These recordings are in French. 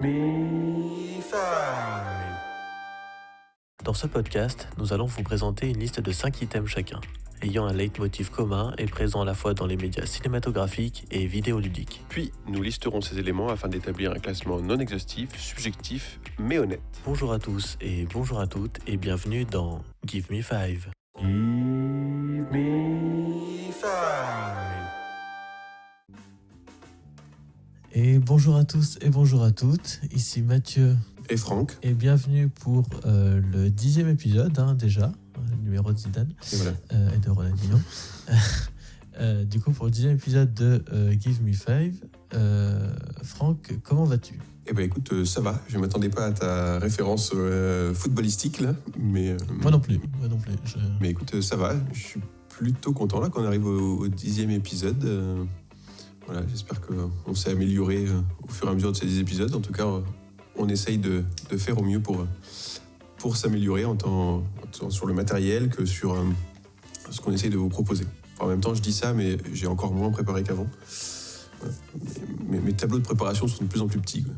me five. Dans ce podcast, nous allons vous présenter une liste de 5 items chacun, ayant un leitmotiv commun et présent à la fois dans les médias cinématographiques et vidéoludiques. Puis, nous listerons ces éléments afin d'établir un classement non exhaustif, subjectif, mais honnête. Bonjour à tous et bonjour à toutes et bienvenue dans Give Me 5. Give me five. Et bonjour à tous et bonjour à toutes, ici Mathieu Et Franck, et bienvenue pour le 10e épisode déjà, numéro de Zidane et voilà. Et de Ronaldinho. Du coup pour le 10e épisode de Give Me 5, Franck, comment vas-tu ? Eh ben écoute, ça va. Je ne m'attendais pas à ta référence footballistique là, mais Moi non plus. mais écoute, ça va. Je suis plutôt content là qu'on arrive au 10e épisode. Voilà, j'espère qu'on s'est amélioré au fur et à mesure de ces 10 épisodes. En tout cas, on essaye de faire au mieux pour s'améliorer en sur le matériel que sur ce qu'on essaye de vous proposer. Enfin, en même temps, je dis ça, mais j'ai encore moins préparé qu'avant. Mes tableaux de préparation sont de plus en plus petits, quoi.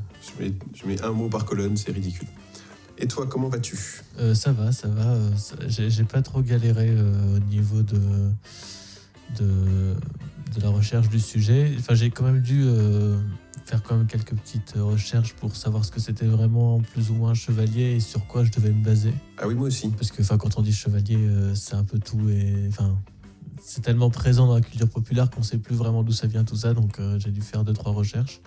Je mets un mot par colonne, c'est ridicule. Et toi, comment vas-tu ? Ça va. J'ai pas trop galéré au niveau de la recherche du sujet. Enfin, j'ai quand même dû faire quand même quelques petites recherches pour savoir ce que c'était vraiment plus ou moins un chevalier et sur quoi je devais me baser. Ah oui, moi aussi. Parce que quand on dit chevalier, c'est un peu tout et c'est tellement présent dans la culture populaire qu'on sait plus vraiment d'où ça vient tout ça. Donc j'ai dû faire 2-3 recherches.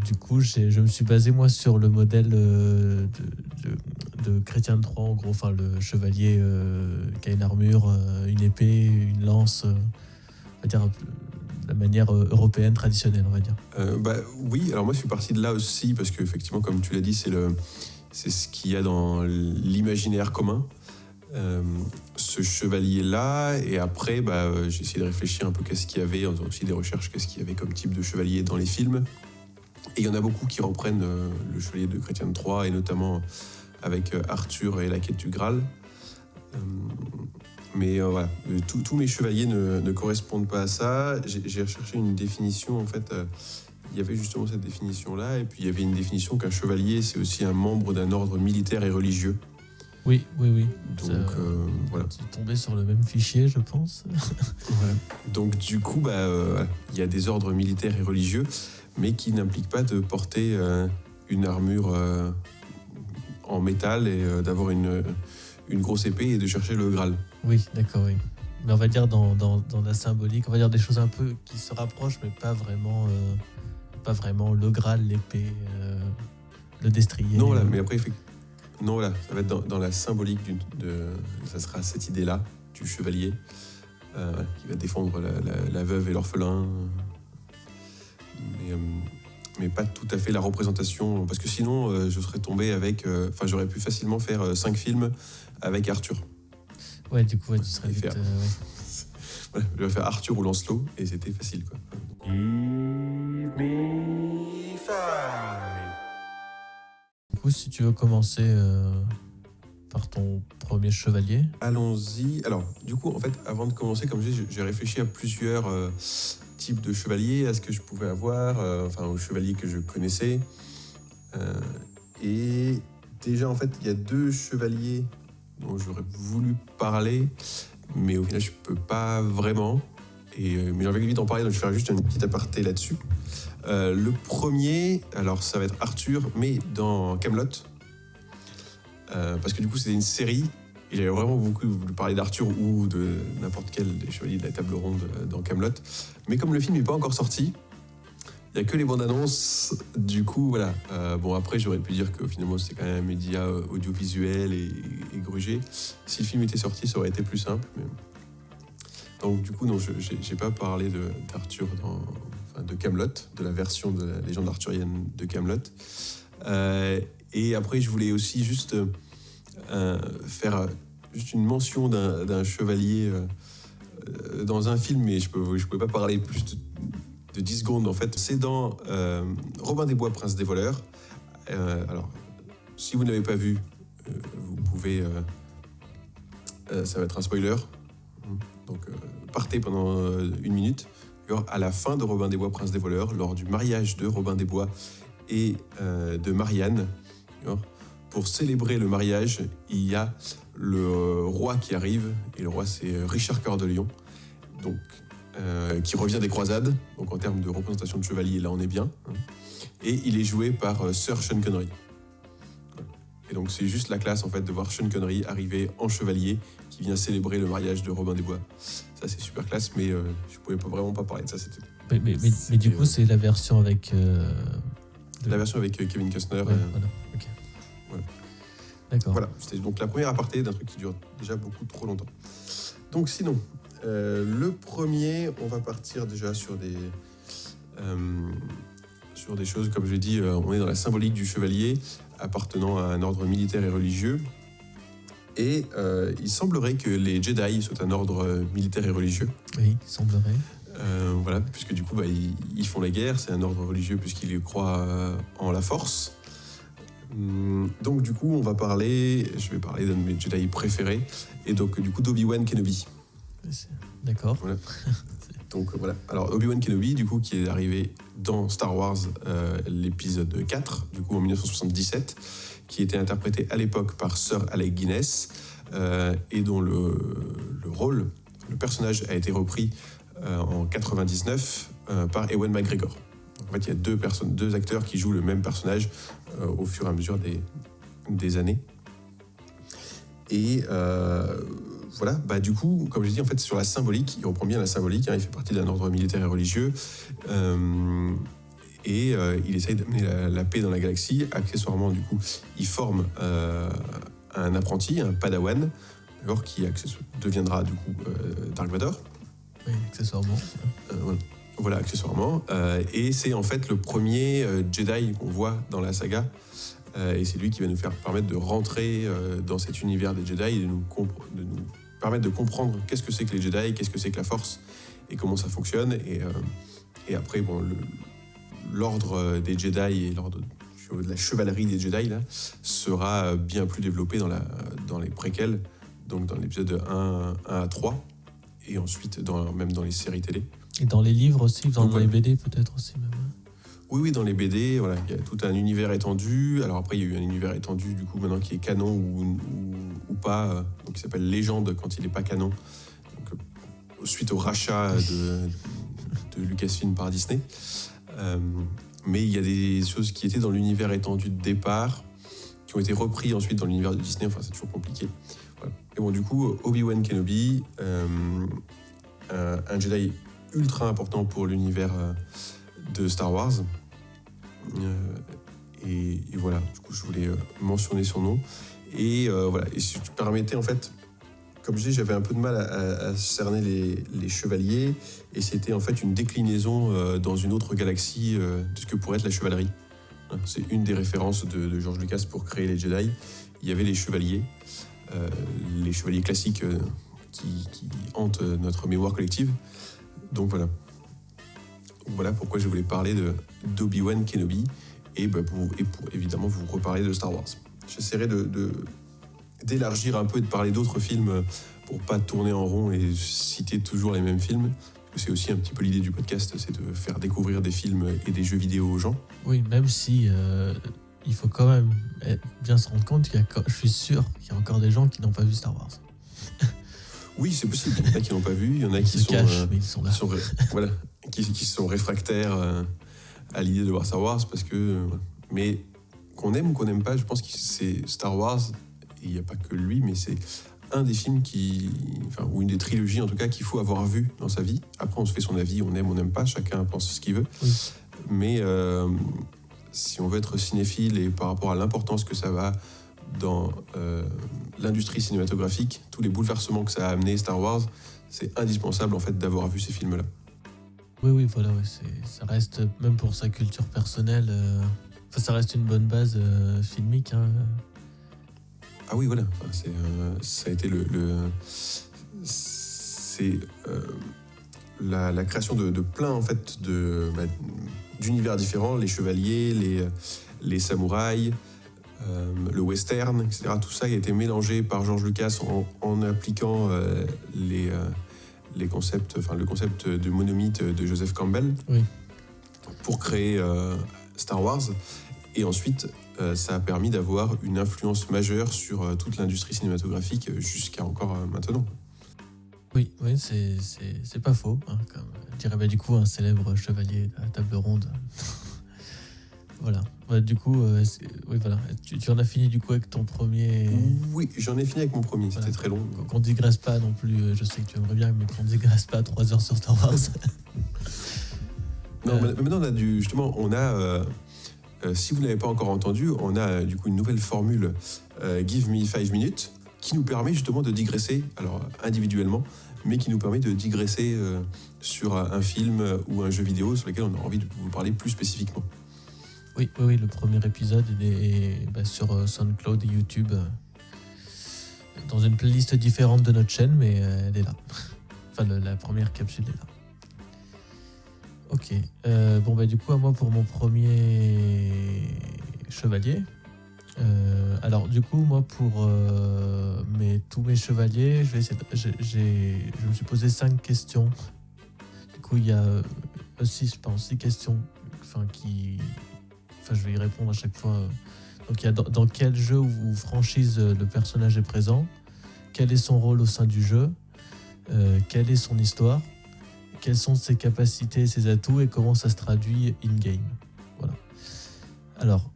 Du coup, je me suis basé moi sur le modèle de Chrétien de Troyes, en gros, enfin le chevalier qui a une armure, une épée, une lance, on va dire un peu la manière européenne traditionnelle, on va dire. Oui, alors moi je suis parti de là aussi parce qu'effectivement, comme tu l'as dit, c'est ce qu'il y a dans l'imaginaire commun. Ce chevalier-là, et après j'ai essayé de réfléchir un peu qu'est-ce qu'il y avait, en faisant aussi des recherches, qu'est-ce qu'il y avait comme type de chevalier dans les films. Et il y en a beaucoup qui reprennent le chevalier de Chrétien de Troyes, et notamment avec Arthur et la quête du Graal. Mais voilà, tous mes chevaliers ne correspondent pas à ça. J'ai recherché une définition, en fait. Il y avait justement cette définition-là, et puis il y avait une définition qu'un chevalier, c'est aussi un membre d'un ordre militaire et religieux. Oui. Donc voilà. C'est tombé sur le même fichier, je pense. Voilà. Donc du coup, il y a des ordres militaires et religieux, mais qui n'impliquent pas de porter une armure en métal et d'avoir une grosse épée et de chercher le Graal. Oui, d'accord, oui. Mais on va dire dans la symbolique, on va dire des choses un peu qui se rapprochent, mais pas vraiment le Graal, l'épée, le destrier. Non, voilà, mais après, non, voilà, ça va être dans la symbolique ça sera cette idée-là du chevalier qui va défendre la veuve et l'orphelin, mais pas tout à fait la représentation, parce que sinon je serais tombé avec, j'aurais pu facilement faire 5 films avec Arthur. Ouais, du coup, tu serais vite... Voilà, je vais faire Arthur ou Lancelot et c'était facile, quoi. Give me five. Du coup, si tu veux commencer par ton premier chevalier. Allons-y. Alors, du coup, en fait, avant de commencer, comme je dis, j'ai réfléchi à plusieurs types de chevaliers, à ce que je pouvais avoir, aux chevaliers que je connaissais. Et déjà, en fait, il y a 2 chevaliers dont j'aurais voulu parler, mais au final, je peux pas vraiment. Mais j'ai envie d'en parler, donc je vais faire juste une petite aparté là-dessus. Le premier, alors ça va être Arthur, mais dans Kaamelott. Parce que du coup, c'était une série, et j'avais vraiment beaucoup voulu parler d'Arthur ou de n'importe quel des chevaliers de la table ronde dans Kaamelott. Mais comme le film n'est pas encore sorti, il n'y a que les bandes annonces, du coup, voilà. Après, j'aurais pu dire que finalement, c'était quand même un média audiovisuel et grugé. Si le film était sorti, ça aurait été plus simple. Mais... Donc, du coup, non, je n'ai pas parlé d'Arthur de Kaamelott, de la version de la légende arthurienne de Kaamelott. Et après, je voulais aussi juste faire juste une mention d'un chevalier dans un film, mais je pouvais pas parler plus de 10 secondes, en fait. C'est dans Robin des Bois, Prince des voleurs. Alors, si vous n'avez pas vu, vous pouvez... ça va être un spoiler. Donc, partez pendant 1 minute. À la fin de Robin des Bois, Prince des voleurs, lors du mariage de Robin des Bois et de Marianne. D'accord. Pour célébrer le mariage, il y a le roi qui arrive, et le roi c'est Richard Cœur de Lion, donc, qui revient des croisades, donc en termes de représentation de chevalier, là on est bien, hein. Et il est joué par Sir Sean Connery. Et donc c'est juste la classe en fait de voir Sean Connery arriver en chevalier qui vient célébrer le mariage de Robin des Bois. Ça c'est super classe, mais je pouvais vraiment pas parler de ça. Mais du coup, c'est la version avec. La version avec Kevin Costner. Ouais, voilà. Ok. Voilà. D'accord. Voilà, c'était donc la première aparté d'un truc qui dure déjà beaucoup trop longtemps. Donc sinon, le premier, on va partir déjà sur des choses, comme je l'ai dit, on est dans la symbolique du chevalier appartenant à un ordre militaire et religieux. Et il semblerait que les Jedi soient un ordre militaire et religieux. Oui, il semblerait. Voilà, puisque du coup, ils font la guerre, c'est un ordre religieux puisqu'ils croient en la force. Donc du coup, je vais parler d'un de mes Jedi préférés, et donc du coup d'Obi-Wan Kenobi. D'accord. Voilà. Donc voilà. Alors Obi-Wan Kenobi, du coup, qui est arrivé dans Star Wars, l'épisode 4, du coup en 1977, qui était interprété à l'époque par Sir Alec Guinness, et dont le personnage a été repris en 99 par Ewan McGregor. En fait, il y a deux acteurs qui jouent le même personnage au fur et à mesure des années. Et voilà, du coup, comme j'ai dit, en fait, sur la symbolique, il reprend bien la symbolique, hein, il fait partie d'un ordre militaire et religieux, et il essaye d'amener la paix dans la galaxie. Accessoirement, du coup, il forme un apprenti, un padawan, d'accord, qui deviendra, du coup, Dark Vador. Oui, accessoirement. Voilà, accessoirement. Et c'est en fait le premier Jedi qu'on voit dans la saga. Et c'est lui qui va nous permettre de rentrer dans cet univers des Jedi et de nous permettre de comprendre qu'est-ce que c'est que les Jedi, qu'est-ce que c'est que la Force et comment ça fonctionne. Et après, l'ordre des Jedi et l'ordre de la chevalerie des Jedi là, sera bien plus développé dans les préquels, donc dans l'épisode 1 à 3, et ensuite même dans les séries télé. Et dans les livres aussi, dans les BD peut-être aussi même. Oui, dans les BD, voilà, il y a tout un univers étendu. Alors après, il y a eu un univers étendu, du coup, maintenant qui est canon ou pas, donc qui s'appelle Légende quand il n'est pas canon. Donc, suite au rachat de Lucasfilm par Disney. Mais il y a des choses qui étaient dans l'univers étendu de départ, qui ont été repris ensuite dans l'univers de Disney. Enfin, c'est toujours compliqué. Voilà. Et bon, du coup, Obi-Wan Kenobi, un Jedi ultra important pour l'univers de Star Wars. Et voilà, du coup, je voulais mentionner son nom. Et voilà, et si tu permettais, en fait, comme je dis, j'avais un peu de mal à cerner les chevaliers, et c'était en fait une déclinaison dans une autre galaxie de ce que pourrait être la chevalerie. C'est une des références de George Lucas pour créer les Jedi. Il y avait les chevaliers classiques qui hantent notre mémoire collective. Donc voilà pourquoi je voulais parler d'Obi-Wan Kenobi et pour évidemment vous reparler de Star Wars. J'essaierai d'élargir un peu et de parler d'autres films pour pas tourner en rond et citer toujours les mêmes films. C'est aussi un petit peu l'idée du podcast, c'est de faire découvrir des films et des jeux vidéo aux gens. Oui, même si il faut quand même bien se rendre compte je suis sûr qu'il y a encore des gens qui n'ont pas vu Star Wars. Oui, c'est possible. Il y en a qui n'ont pas vu, il y en a qui se cachent, mais ils sont là. Voilà, qui sont réfractaires à l'idée de voir Star Wars parce que. Mais qu'on aime ou qu'on n'aime pas, je pense que c'est Star Wars. Et il n'y a pas que lui, mais c'est un des films ou une des trilogies en tout cas qu'il faut avoir vu dans sa vie. Après, on se fait son avis, on aime, on n'aime pas, chacun pense ce qu'il veut. Oui. Mais si on veut être cinéphile et par rapport à l'importance que ça va dans l'industrie cinématographique, tous les bouleversements que ça a amené Star Wars, c'est indispensable en fait d'avoir vu ces films-là. Oui, voilà, ça reste, même pour sa culture personnelle, ça reste une bonne base filmique. Hein. Ah oui, voilà, ça a été la création de plein en fait d'univers différents, les chevaliers, les samouraïs, le western, etc. Tout ça a été mélangé par George Lucas en appliquant le concept de monomythe de Joseph Campbell, oui, pour créer Star Wars. Et ensuite, ça a permis d'avoir une influence majeure sur toute l'industrie cinématographique jusqu'à encore maintenant. Oui, c'est pas faux. Hein, comme dirait du coup un célèbre chevalier de la table ronde. Voilà. Du coup, oui, voilà. Tu en as fini du coup avec ton premier. Oui, j'en ai fini avec mon premier, c'était Voilà. très long. Qu'on digresse pas non plus. Je sais que tu aimerais bien, mais qu'on digresse pas 3 heures sur Star Wars. Non, mais maintenant on a si vous n'avez pas encore entendu, on a du coup une nouvelle formule Give Me 5 minutes qui nous permet justement de digresser, alors individuellement, mais qui nous permet de digresser sur un film ou un jeu vidéo sur lequel on a envie de vous parler plus spécifiquement. Oui, le premier épisode est sur SoundCloud et YouTube, dans une playlist différente de notre chaîne, mais elle est là. Enfin, la première capsule est là. Ok. Du coup, à moi pour mon premier chevalier. Alors, du coup, moi pour tous mes chevaliers, je me suis posé 5 questions. Du coup, il y a 6 questions. Je vais y répondre à chaque fois. Donc, il y a dans quel jeu ou franchise le personnage est présent, quel est son rôle au sein du jeu, quelle est son histoire, quelles sont ses capacités, ses atouts et comment ça se traduit in-game. Voilà. Alors,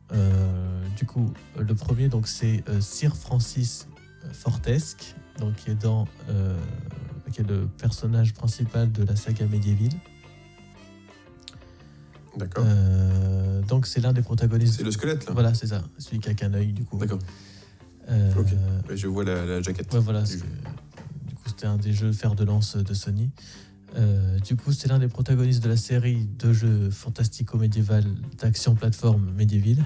du coup, le premier, donc, c'est Sir Francis Fortesque, donc, qui est le personnage principal de la saga Medieval. D'accord. Donc, c'est l'un des protagonistes. C'est le squelette, là. Voilà, c'est ça. Celui qui a qu'un œil, du coup. D'accord. Ok. Je vois la jaquette. Ouais, voilà. Du coup, c'était un des jeux fer de lance de Sony. Du coup, c'est l'un des protagonistes de la série de jeux fantastico-médiéval d'action plateforme Medieval.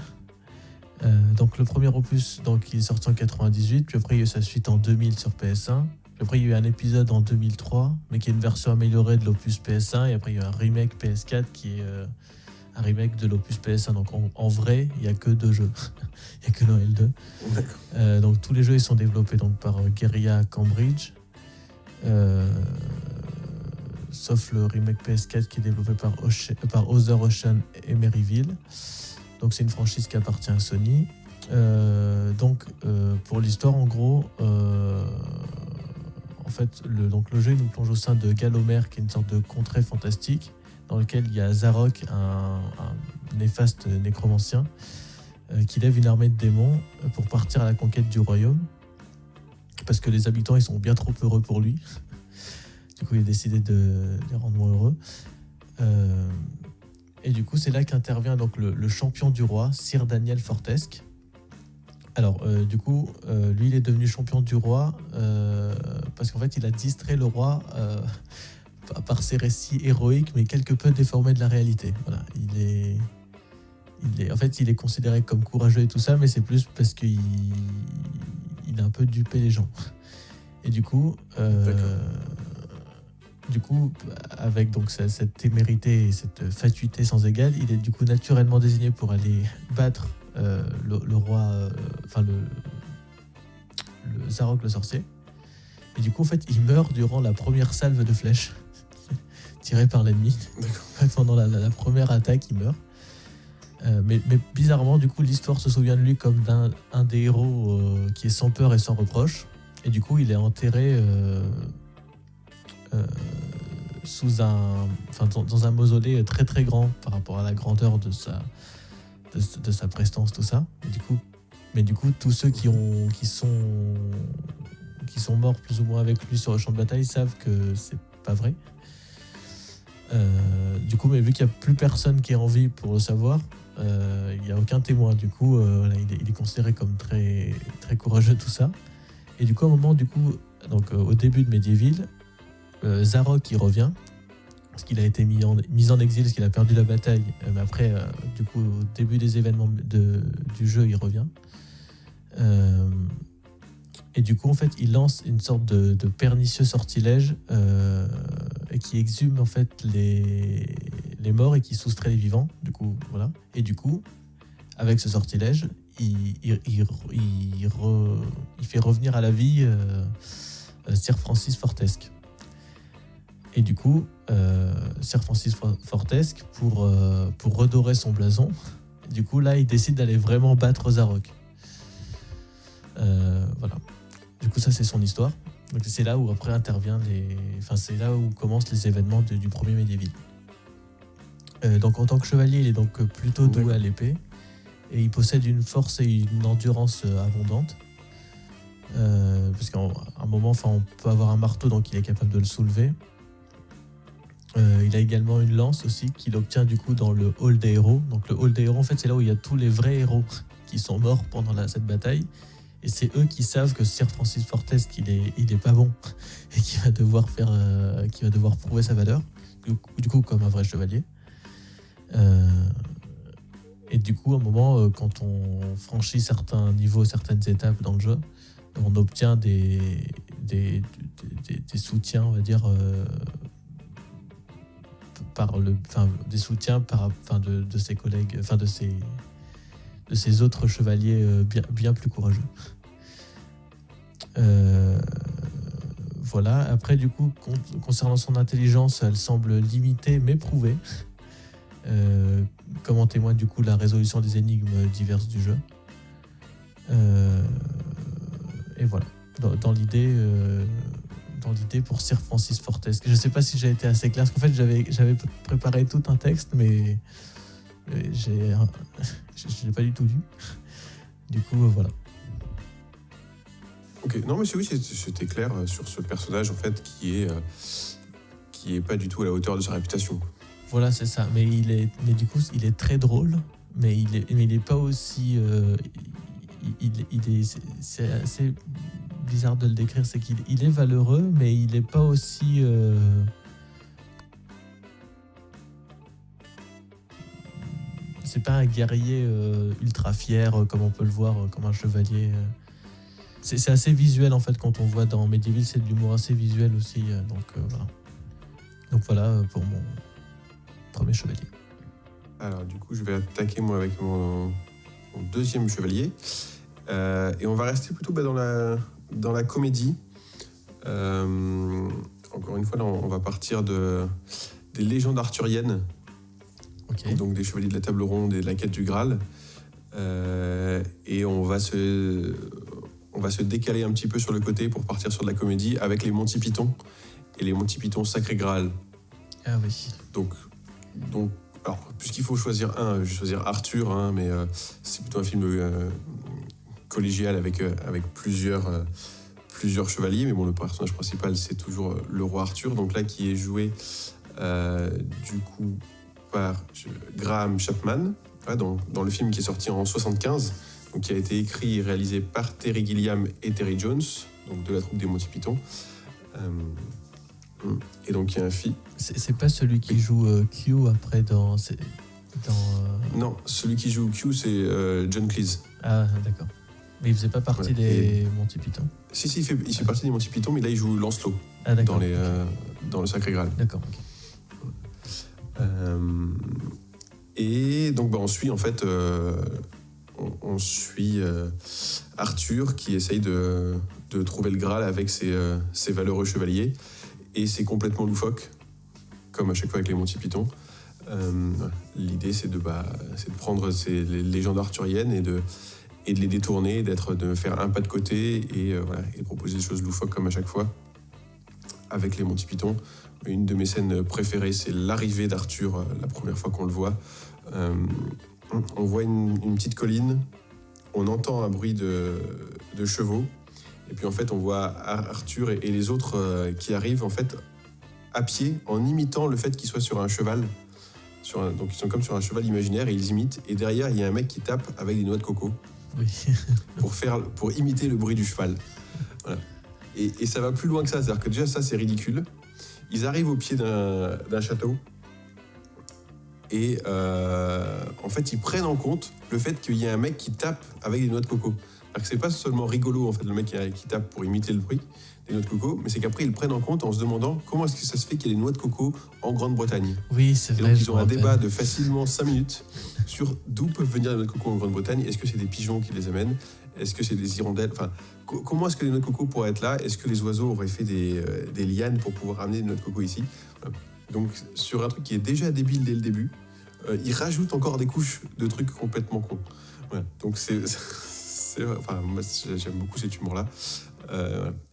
Donc, le premier opus, donc, il est sorti en 98, puis après, il y a eu sa suite en 2000 sur PS1. Puis après, il y a eu un épisode en 2003, mais qui est une version améliorée de l'opus PS1. Et après, il y a eu un remake PS4 qui est un remake de l'opus PS1. Donc, en vrai, il n'y a que 2 jeux. Il n'y a que l'un et le 2. D'accord. Donc, tous les jeux ils sont développés donc, par Guerrilla Cambridge. Sauf le remake PS4 qui est développé par Other Ocean et Maryville. Donc c'est une franchise qui appartient à Sony. Pour l'histoire, en gros, en fait, le jeu il nous plonge au sein de Galomère, qui est une sorte de contrée fantastique, dans lequel il y a Zarok, un néfaste nécromancien, qui lève une armée de démons pour partir à la conquête du royaume, parce que les habitants ils sont bien trop heureux pour lui. Du coup, il a décidé de les rendre moins heureux. Et du coup, c'est là qu'intervient donc le champion du roi, Sir Daniel Fortesque. Alors, lui, il est devenu champion du roi parce qu'en fait, il a distrait le roi par ses récits héroïques, mais quelque peu déformés de la réalité. Voilà, en fait, il est considéré comme courageux et tout ça, mais c'est plus parce qu'il a un peu dupé les gens. Et du coup, avec donc cette témérité et cette fatuité sans égale, il est du coup naturellement désigné pour aller battre le roi, le Zarok le sorcier. Et du coup, en fait, il meurt durant la première salve de flèches tirée par l'ennemi. Pendant la première attaque, il meurt. Mais bizarrement, du coup, l'histoire se souvient de lui comme d'un des héros qui est sans peur et sans reproche. Et du coup, il est enterré dans un mausolée très très grand par rapport à la grandeur de sa prestance, tout ça. Et du coup, tous ceux qui sont morts plus ou moins avec lui sur le champ de bataille savent que c'est pas vrai. Mais vu qu'il n'y a plus personne qui est en vie pour le savoir, il n'y a aucun témoin. Du coup, il est considéré comme très, très courageux, tout ça. Et du coup, à un moment, au début de Medieval, Zarok, il revient, parce qu'il a été mis en exil, parce qu'il a perdu la bataille. Mais après, au début des événements du jeu, il revient. Et du coup, en fait, il lance une sorte de pernicieux sortilège et qui exhume en fait les morts et qui soustrait les vivants. Du coup, voilà. Et du coup, avec ce sortilège, il fait revenir à la vie Sir Francis Fortesque. Et du coup, Sir Francis Fortesque, pour redorer son blason, Du coup, là, il décide d'aller vraiment battre Zarok. Voilà. Du coup, ça, c'est son histoire. Donc, c'est là où après intervient Enfin, c'est là où commencent les événements du premier Medieval. Donc, en tant que chevalier, il est donc plutôt doué à l'épée. Et il possède une force et une endurance abondante. Parce qu'à un moment, enfin, on peut avoir un marteau, donc il est capable de le soulever. Il a également une lance aussi qu'il obtient du coup dans le Hall des héros. Donc le Hall des héros, en fait, c'est là où il y a tous les vrais héros qui sont morts pendant cette bataille. Et c'est eux qui savent que Sir Francis Fortes, il est pas bon et qu'il va devoir prouver sa valeur. Du coup, comme un vrai chevalier. Et du coup, à un moment, quand on franchit certains niveaux, certaines étapes dans le jeu, on obtient des soutiens, on va dire, des soutiens de ses collègues, de ses autres chevaliers bien plus courageux. Voilà. Après, du coup, concernant son intelligence, elle semble limitée mais prouvée. Comme en témoigne du coup la résolution des énigmes diverses du jeu. Et voilà. Dans l'idée pour Sir Francis Fortes. Je ne sais pas si j'ai été assez clair, parce qu'en fait j'avais préparé tout un texte, mais je l'ai pas du tout lu. Du coup, voilà. Ok, non mais oui, c'était clair sur ce personnage en fait qui est pas du tout à la hauteur de sa réputation. Voilà, c'est ça. Mais du coup, il est très drôle, mais il est pas aussi. C'est assez bizarre de le décrire, c'est qu'il est valeureux, mais il est pas aussi. C'est pas un guerrier ultra fier comme on peut le voir, comme un chevalier. C'est assez visuel en fait quand on voit dans Medieval, c'est de l'humour assez visuel aussi. Voilà. Donc voilà pour mon premier chevalier. Alors du coup, je vais attaquer moi avec mon deuxième chevalier. Et on va rester plutôt dans la comédie. Encore une fois, là, on va partir des légendes arthuriennes. Okay. Donc des chevaliers de la table ronde et de la quête du Graal. Et on va se décaler un petit peu sur le côté pour partir sur de la comédie avec les Monty Python et les Monty Python Sacré Graal. Ah oui. Donc alors, puisqu'il faut choisir un, je vais choisir Arthur, hein, mais c'est plutôt un film collégial avec plusieurs chevaliers. Mais bon, le personnage principal, c'est toujours le roi Arthur. Donc là, qui est joué du coup par Graham Chapman, dans le film qui est sorti en 1975, donc qui a été écrit et réalisé par Terry Gilliam et Terry Jones, donc de la troupe des Monty Python. Et donc il y a un film. C'est pas celui qui joue Q après dans. Non, celui qui joue Q, c'est John Cleese. Ah, d'accord. Mais il faisait pas partie des Monty Python. Si, il fait partie des Monty Python, mais là il joue Lancelot dans le Sacré Graal. D'accord, ok. Et donc on suit en fait on suit Arthur qui essaye de trouver le Graal avec ses valeureux chevaliers, et c'est complètement loufoque comme à chaque fois avec les Monty Python. L'idée c'est de prendre les légendes arthuriennes et de les détourner, de faire un pas de côté et de proposer des choses loufoques comme à chaque fois avec les Monty Python. Une de mes scènes préférées, c'est l'arrivée d'Arthur, la première fois qu'on le voit. On voit une petite colline, on entend un bruit de chevaux, et puis en fait on voit Arthur et les autres qui arrivent en fait à pied en imitant le fait qu'ils soient sur un cheval. Donc ils sont comme sur un cheval imaginaire et ils imitent, et derrière il y a un mec qui tape avec des noix de coco. Oui. pour imiter le bruit du cheval. Voilà. Et ça va plus loin que ça, c'est-à-dire que déjà ça c'est ridicule. Ils arrivent au pied d'un château et en fait ils prennent en compte le fait qu'il y a un mec qui tape avec des noix de coco. Alors que c'est pas seulement rigolo en fait le mec qui tape pour imiter le bruit des noix de coco, mais c'est qu'après ils le prennent en compte en se demandant comment est-ce que ça se fait qu'il y a des noix de coco en Grande-Bretagne. Oui, c'est vrai. Et donc ils ont un débat de facilement 5 minutes sur d'où peuvent venir les noix de coco en Grande-Bretagne. Est-ce que c'est des pigeons qui les amènent? Est-ce que c'est des hirondelles? Enfin, comment est-ce que les noix de coco pourraient être là? Est-ce que les oiseaux auraient fait des lianes pour pouvoir amener des noix de coco ici? Donc sur un truc qui est déjà débile dès le début, il rajoute encore des couches de trucs complètement cons. Voilà. Donc enfin, moi, j'aime beaucoup cet humour-là.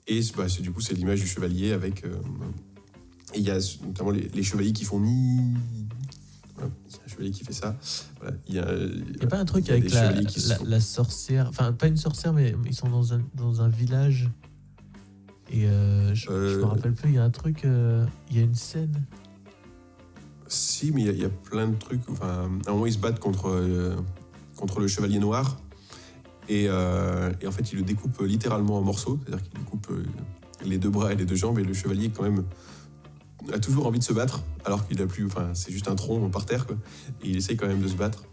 Et du coup, c'est l'image du chevalier avec... et il y a notamment les chevaliers qui font ni... Voilà, il y a un chevalier qui fait ça. Voilà, il y a pas un truc il y a avec des chevaliers qui se font- la sorcière, enfin pas une sorcière, mais ils sont dans un village. Et je me rappelle plus, il y a un truc, il y a une scène. Si, mais il y a plein de trucs. Enfin, à un moment, ils se battent contre le chevalier noir. Et en fait, il le découpe littéralement en morceaux. C'est-à-dire qu'il découpe les 2 bras et les 2 jambes. Et le chevalier, quand même, a toujours envie de se battre. Alors qu'il a plus... Enfin, c'est juste un tronc par terre, quoi. Et il essaye quand même de se battre.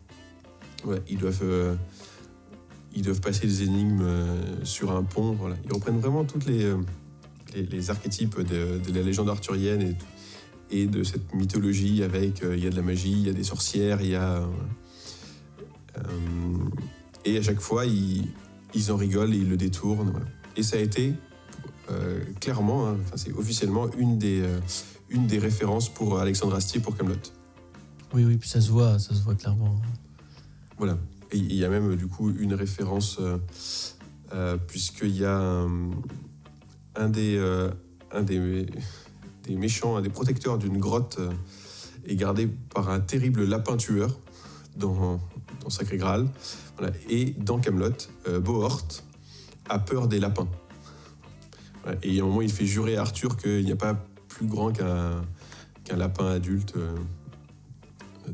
Ouais, ils doivent passer des énigmes sur un pont. Voilà. Ils reprennent vraiment toutes les archétypes de la légende arthurienne et de cette mythologie avec il y a de la magie, il y a des sorcières, il y a et à chaque fois ils en rigolent et ils le détournent. Voilà. Et ça a été clairement, hein, c'est officiellement une des références pour Alexandre Astier pour Kaamelott. Oui, puis ça se voit clairement. Voilà. Et il y a même du coup une référence puisqu'il y a un des méchants, un des protecteurs d'une grotte est gardé par un terrible lapin tueur dans Sacré Graal. Voilà. Et dans Kaamelott, Bohort a peur des lapins. Voilà. Et à un moment, il fait jurer à Arthur qu'il n'y a pas plus grand qu'un lapin adulte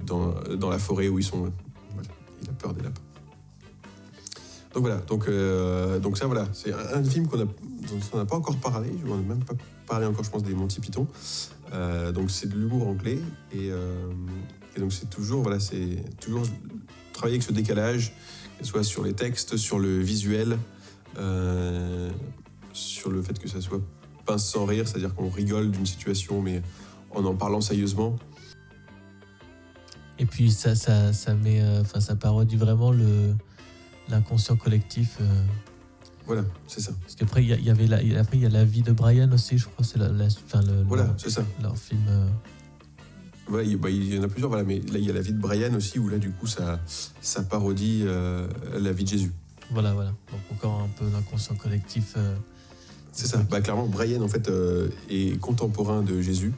dans la forêt où ils sont. Voilà. Il a peur des lapins. Donc voilà, donc ça voilà, c'est un film dont on n'a pas encore parlé, je n'en ai même pas parlé encore, je pense, des Monty Python. Donc c'est de l'humour anglais et donc c'est toujours travailler avec ce décalage, que ce soit sur les textes, sur le visuel, sur le fait que ça soit pince sans rire, c'est-à-dire qu'on rigole d'une situation mais en parlant sérieusement. Et puis ça met, ça parodie vraiment l'inconscient collectif. Voilà, c'est ça. Parce qu'après, il y a La vie de Brian aussi, je crois, c'est voilà, c'est ça. Leur film. Voilà, il y en a plusieurs, voilà, mais là, il y a La vie de Brian aussi, où là, du coup, ça parodie la vie de Jésus. Voilà. Donc encore un peu l'inconscient collectif. C'est ça. Clairement, Brian, en fait, est contemporain de Jésus.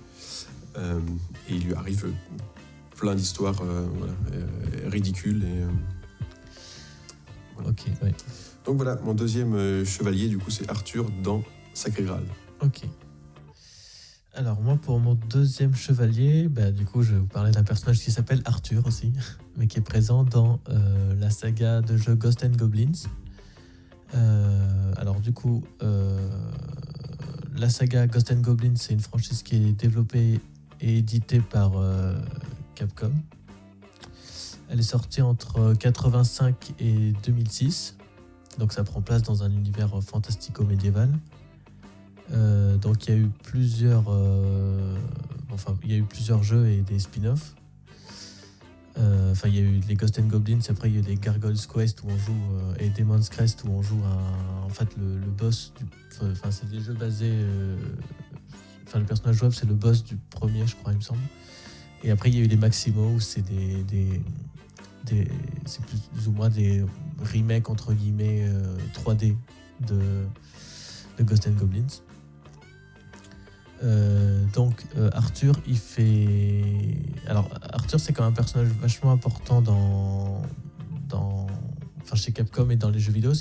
Et il lui arrive plein d'histoires ridicules. Voilà. Ok, ouais. Donc voilà, mon deuxième chevalier, du coup, c'est Arthur dans Sacré Graal. Ok. Alors moi, pour mon deuxième chevalier, du coup, je vais vous parler d'un personnage qui s'appelle Arthur aussi, mais qui est présent dans la saga de jeu Ghosts and Goblins. Alors du coup, la saga Ghosts and Goblins, c'est une franchise qui est développée et éditée par Capcom. Elle est sortie entre 85 et 2006. Donc ça prend place dans un univers fantastico-médiéval. Donc il y a eu plusieurs jeux et des spin-offs. Il y a eu les Ghosts and Goblins, après il y a eu les Gargoyles Quest où on joue et Demon's Crest où on joue le boss du. C'est des jeux basés. Le personnage jouable c'est le boss du premier, je crois, il me semble. Et après il y a eu les Maximo où c'est c'est plus ou moins des remakes entre guillemets 3D de Ghosts and Goblins. Arthur, Arthur, c'est quand même un personnage vachement important chez Capcom et dans les jeux vidéo,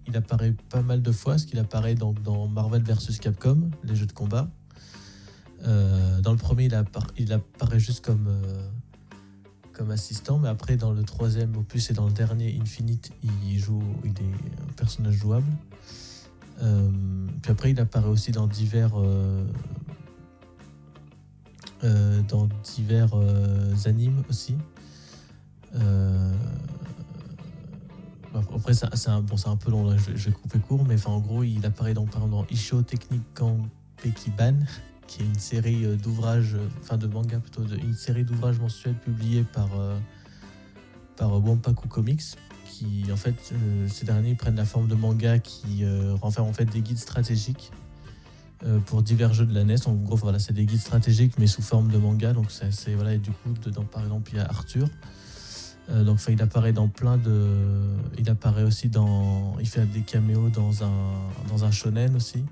il apparaît pas mal de fois, qu'il apparaît dans Marvel vs Capcom, les jeux de combat. Dans le premier, il apparaît juste comme assistant, mais après dans le troisième opus et dans le dernier Infinite, il est un personnage jouable. Puis après il apparaît aussi dans divers animes aussi. Après c'est un peu long là, je vais couper court, mais en gros il apparaît dans Isho Technique Kanpekiban, qui est une série d'ouvrages, de manga plutôt, une série d'ouvrages mensuels publiés par Wanpaku Comics, qui en fait ces derniers prennent la forme de manga qui renferment en fait des guides stratégiques pour divers jeux de la NES. En gros, voilà, c'est des guides stratégiques mais sous forme de manga. Donc voilà, et du coup, dedans, par exemple, il y a Arthur. Donc il apparaît dans plein de. Il apparaît aussi dans. Il fait des caméos dans un shonen aussi,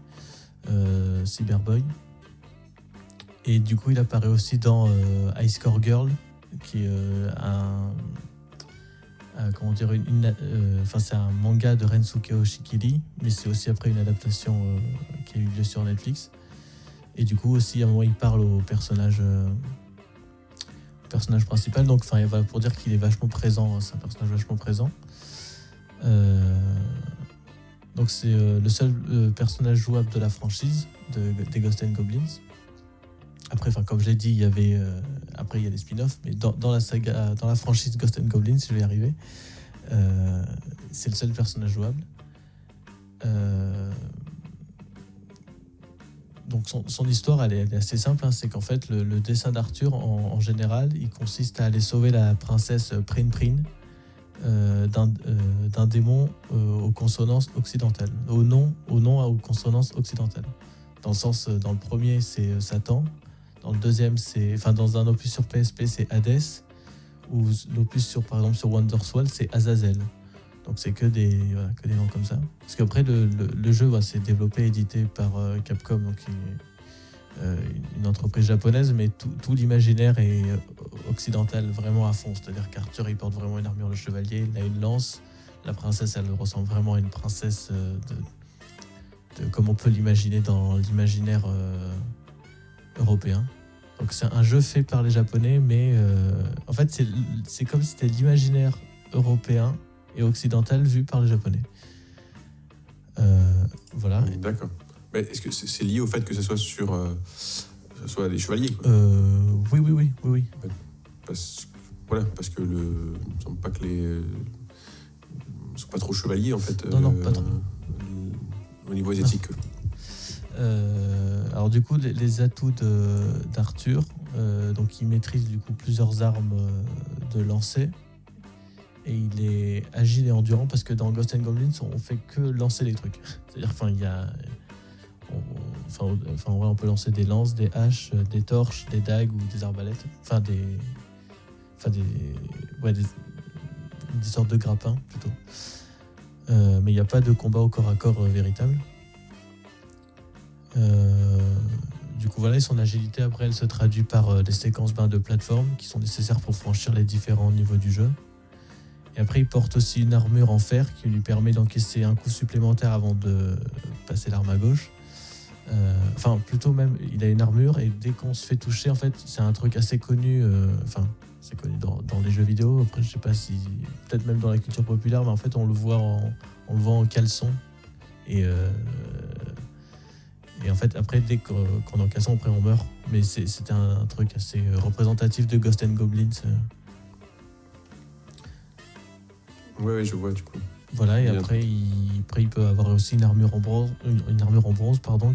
Cyberboy. Et du coup, il apparaît aussi dans High Score Girl, qui est comment dire, c'est un manga de Rensuke Hoshikiri, mais c'est aussi après une adaptation qui a eu lieu sur Netflix. Et du coup aussi à un moment il parle au personnage principal, donc voilà, pour dire qu'il est vachement présent, c'est un personnage vachement présent. Donc c'est le seul personnage jouable de la franchise des Ghosts and Goblins. Après, comme je l'ai dit, il y avait après il y a les spin-offs, mais dans la saga, dans la franchise Ghosts and Goblins, je vais y arriver. C'est le seul personnage jouable. Donc son histoire, elle est assez simple. C'est qu'en fait, le dessin d'Arthur, en général, il consiste à aller sauver la princesse Prin Prin d'un démon aux consonances occidentales. Au nom aux consonances occidentales. Dans le premier, c'est Satan. Dans le deuxième, dans un opus sur PSP, c'est Hades. Ou l'opus par exemple sur Wonderswall, c'est Azazel. Donc c'est que des noms comme ça. Parce qu'après le jeu c'est développé et édité par Capcom, donc une entreprise japonaise, mais tout l'imaginaire est occidental vraiment à fond. C'est-à-dire qu'Arthur il porte vraiment une armure de chevalier, il a une lance. La princesse elle ressemble vraiment à une princesse comme on peut l'imaginer dans l'imaginaire européen. Donc c'est un jeu fait par les Japonais, mais en fait c'est comme si c'était l'imaginaire européen et occidental vu par les Japonais. Voilà. D'accord. Mais est-ce que c'est lié au fait que ce soit des chevaliers, quoi? Oui. Parce que il me semble pas que ils sont pas trop chevaliers en fait. Non, pas trop. Au niveau esthétique. Alors du coup, les atouts d'Arthur, donc il maîtrise du coup plusieurs armes de lancer. Et il est agile et endurant parce que dans Ghosts and Goblins, on fait que lancer les trucs. C'est-à-dire, on peut lancer des lances, des haches, des torches, des dagues ou des arbalètes. Des sortes de grappins plutôt. Mais il n'y a pas de combat au corps à corps véritable. Du coup, voilà, et son agilité après, elle se traduit par des séquences de plateforme qui sont nécessaires pour franchir les différents niveaux du jeu. Et après, il porte aussi une armure en fer qui lui permet d'encaisser un coup supplémentaire avant de passer l'arme à gauche. Plutôt même, il a une armure et dès qu'on se fait toucher, en fait, c'est un truc assez connu. C'est connu dans les jeux vidéo. Après, je sais pas si, peut-être même dans la culture populaire, mais en fait, on le voit en caleçon. Et en fait, après, dès qu'on est en caleçon, après, on meurt. Mais c'était un truc assez représentatif de Ghosts and Goblins. Ouais, je vois du coup. Voilà, et après il peut avoir aussi une armure en bronze,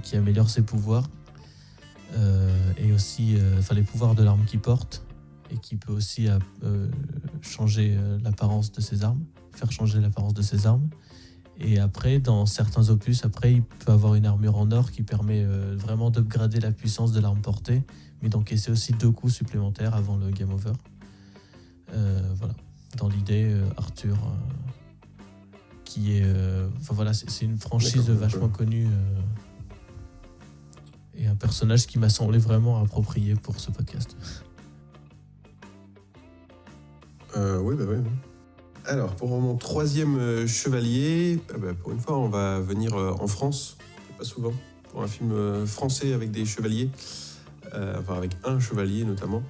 qui améliore ses pouvoirs. Et aussi les pouvoirs de l'arme qu'il porte. Et qui peut aussi changer l'apparence de ses armes, faire changer l'apparence de ses armes. Et après, dans certains opus, il peut avoir une armure en or qui permet vraiment d'upgrader la puissance de l'arme portée, mais d'encaisser aussi 2 coups supplémentaires avant le game over. Voilà. Dans l'idée, Arthur, qui est... c'est une franchise vachement connue et un personnage qui m'a semblé vraiment approprié pour ce podcast. Oui. Alors, pour mon 3e chevalier, pour une fois, on va venir en France, pas souvent, pour un film français avec des chevaliers, avec un chevalier notamment.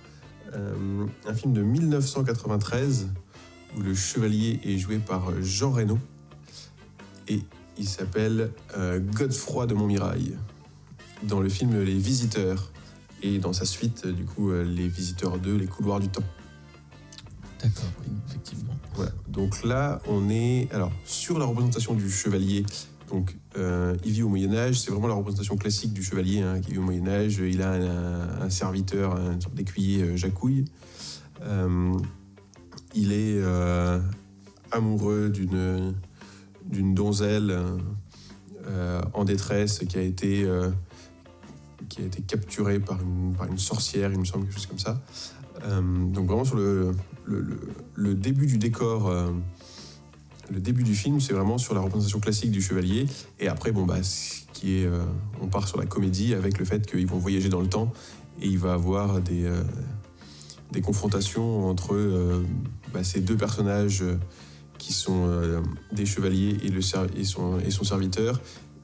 Un film de 1993 où le chevalier est joué par Jean Reno et il s'appelle Godefroy de Montmirail dans le film Les Visiteurs et dans sa suite du coup Les Visiteurs 2, Les Couloirs du Temps. D'accord, oui, effectivement. Voilà. Donc là, on est sur la représentation du chevalier. Donc, il vit au Moyen-Âge, c'est vraiment la représentation classique du chevalier qui vit au Moyen-Âge. Il a un serviteur, une sorte d'écuyer Jacouille. Il est amoureux d'une donzelle en détresse qui a été qui a été capturé par une sorcière, il me semble, quelque chose comme ça. Donc vraiment sur le début du décor, le début du film, c'est vraiment sur la représentation classique du chevalier. Et après, on part sur la comédie avec le fait qu'ils vont voyager dans le temps et il va avoir des confrontations entre ces deux personnages qui sont des chevaliers et son serviteur,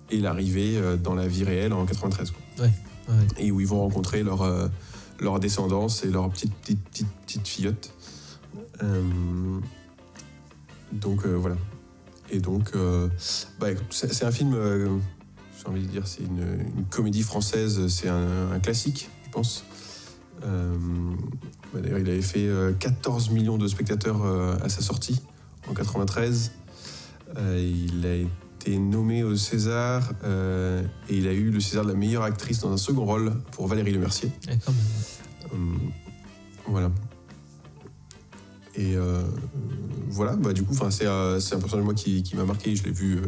et l'arrivée dans la vie réelle en 93. Quoi. Ouais. Et où ils vont rencontrer leur descendance et leur petite fillotte. Donc voilà. Et donc, c'est un film, j'ai envie de dire, c'est une comédie française, c'est un classique, je pense. D'ailleurs, il avait fait 14 millions de spectateurs à sa sortie, en 93. Il a été nommé au César, et il a eu le César de la meilleure actrice dans un second rôle pour Valérie Lemercier. Et quand même. Voilà. Et voilà, du coup, c'est un personnage moi qui m'a marqué. Je l'ai vu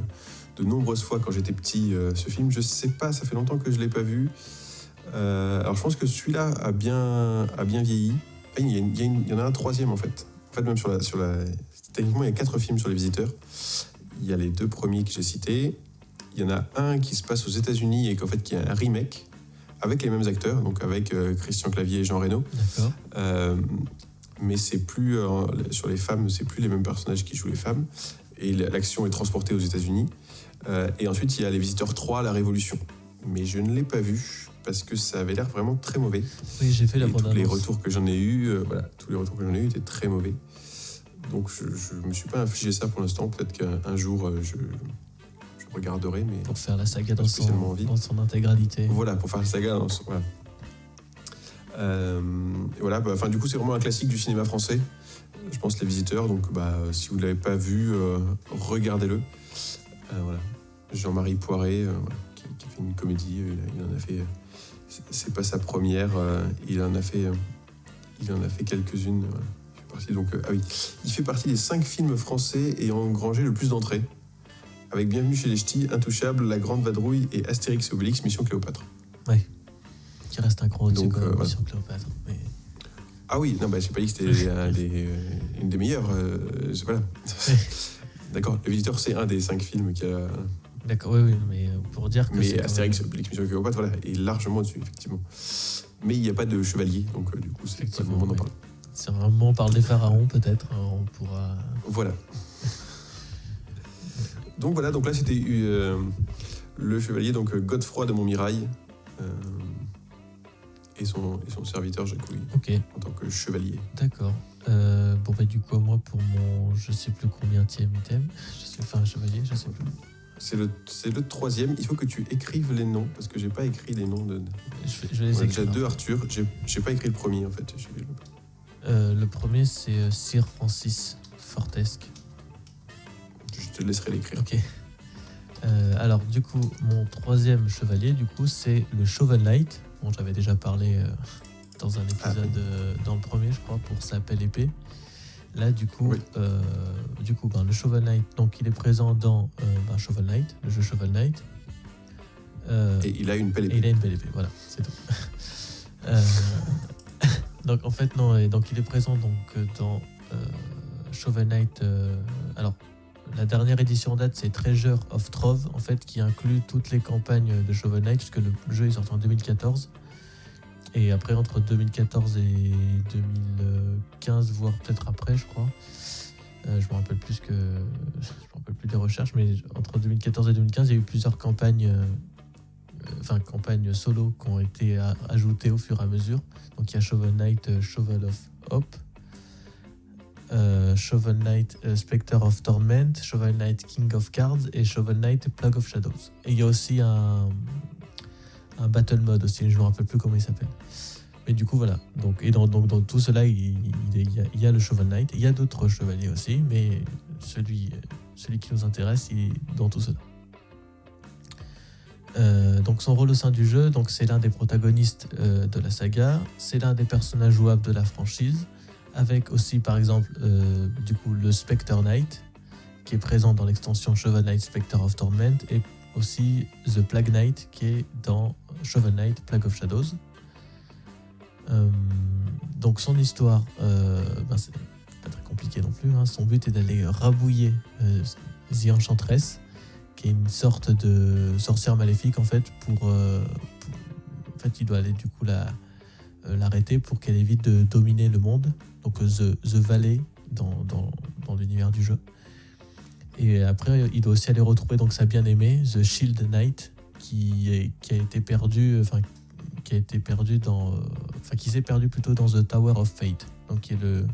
de nombreuses fois quand j'étais petit, ce film. Je sais pas, ça fait longtemps que je l'ai pas vu. Alors je pense que celui-là a bien vieilli. Il y en a un troisième en fait. En fait, même techniquement, il y a 4 films sur les visiteurs. Il y a les 2 premiers que j'ai cités. Il y en a un qui se passe aux États-Unis et qui est un remake avec les mêmes acteurs, donc avec Christian Clavier et Jean Reno. D'accord. Mais c'est plus sur les femmes, c'est plus les mêmes personnages qui jouent les femmes. Et l'action est transportée aux États-Unis. Et ensuite, il y a Les Visiteurs 3, La Révolution. Mais je ne l'ai pas vu parce que ça avait l'air vraiment très mauvais. Oui, j'ai fait la bande-annonce. Tous les retours que j'en ai eus, étaient très mauvais. Donc je me suis pas infligé ça pour l'instant. Peut-être qu'un jour je regarderai, mais pour faire la saga dans son intégralité. Voilà, pour faire la saga. Voilà. Du coup, c'est vraiment un classique du cinéma français. Je pense Les Visiteurs. Donc, si vous ne l'avez pas vu, regardez-le. Voilà. Jean-Marie Poiré, qui fait une comédie. Il en a fait. C'est pas sa première. Il en a fait quelques-unes. Il fait partie des 5 films français ayant engrangé le plus d'entrées, avec Bienvenue chez les Ch'tis, Intouchable, La Grande Vadrouille et Astérix et Obélix, Mission Cléopâtre. Ouais. Qui reste un gros Donc, Mission Cléopâtre. Mais... Ah oui, non, j'ai pas dit que c'était une des meilleures. Voilà. D'accord, Le Visiteur, c'est un des 5 films qui a. D'accord, oui, mais pour dire que. Mais Astérix et Obélix, Mission Cléopâtre, voilà, est largement dessus, effectivement. Mais il n'y a pas de chevalier, donc du coup, c'est pas le moment d'en parler. Si vraiment on parle des pharaons, peut-être, on pourra... Voilà. Donc voilà, là c'était le chevalier, donc Godefroy de Montmirail, et son serviteur Jacques Louis, en tant que chevalier. D'accord. Du coup, moi, pour mon je sais plus combienième item, chevalier, je sais plus. C'est le 3e. Il faut que tu écrives les noms, parce que j'ai pas écrit les noms de... Je vais les écrire. J'ai 2 Arthur, j'ai pas écrit le premier en fait. Le premier, c'est Sir Francis Fortesque. Je te laisserai l'écrire. Ok. Alors, du coup, mon 3e chevalier, du coup, c'est le Shovel Knight. Bon, j'avais déjà parlé dans un épisode, dans le premier, je crois, pour sa pelle épée. Là, du coup, oui. Le Shovel Knight, donc il est présent dans Shovel Knight, le jeu Shovel Knight. Et il a une pelle épée. Et il a une pelle épée, voilà, c'est tout. Donc en fait non, et donc il est présent dans Shovel Knight. Alors la dernière édition en date, c'est Treasure of Trove, en fait, qui inclut toutes les campagnes de Shovel Knight, puisque le jeu est sorti en 2014. Et après, entre 2014 et 2015, voire peut-être après, je crois. Je me rappelle plus des recherches, mais entre 2014 et 2015, il y a eu plusieurs campagnes solo qui ont été ajoutées au fur et à mesure. Donc il y a Shovel Knight, Shovel of Hope, Shovel Knight, Spectre of Torment, Shovel Knight, King of Cards et Shovel Knight, Plague of Shadows. Et il y a aussi un battle mode aussi, je ne me rappelle plus comment il s'appelle. Mais du coup voilà, donc dans tout cela il y a le Shovel Knight. Il y a d'autres chevaliers aussi, mais celui qui nous intéresse, il est dans tout cela. Donc son rôle au sein du jeu, donc c'est l'un des protagonistes de la saga, c'est l'un des personnages jouables de la franchise, avec aussi par exemple le Spectre Knight qui est présent dans l'extension Shovel Knight Spectre of Torment, et aussi The Plague Knight qui est dans Shovel Knight Plague of Shadows. Donc son histoire, c'est pas très compliqué non plus, hein. Son but est d'aller rabouiller The Enchantress, qui est une sorte de sorcière maléfique en fait. En fait, il doit aller du coup l'arrêter pour qu'elle évite de dominer le monde. Donc The Valley dans l'univers du jeu. Et après, il doit aussi aller retrouver donc sa bien-aimée, The Shield Knight, qui a été perdu, qui s'est perdu plutôt dans The Tower of Fate. Donc il me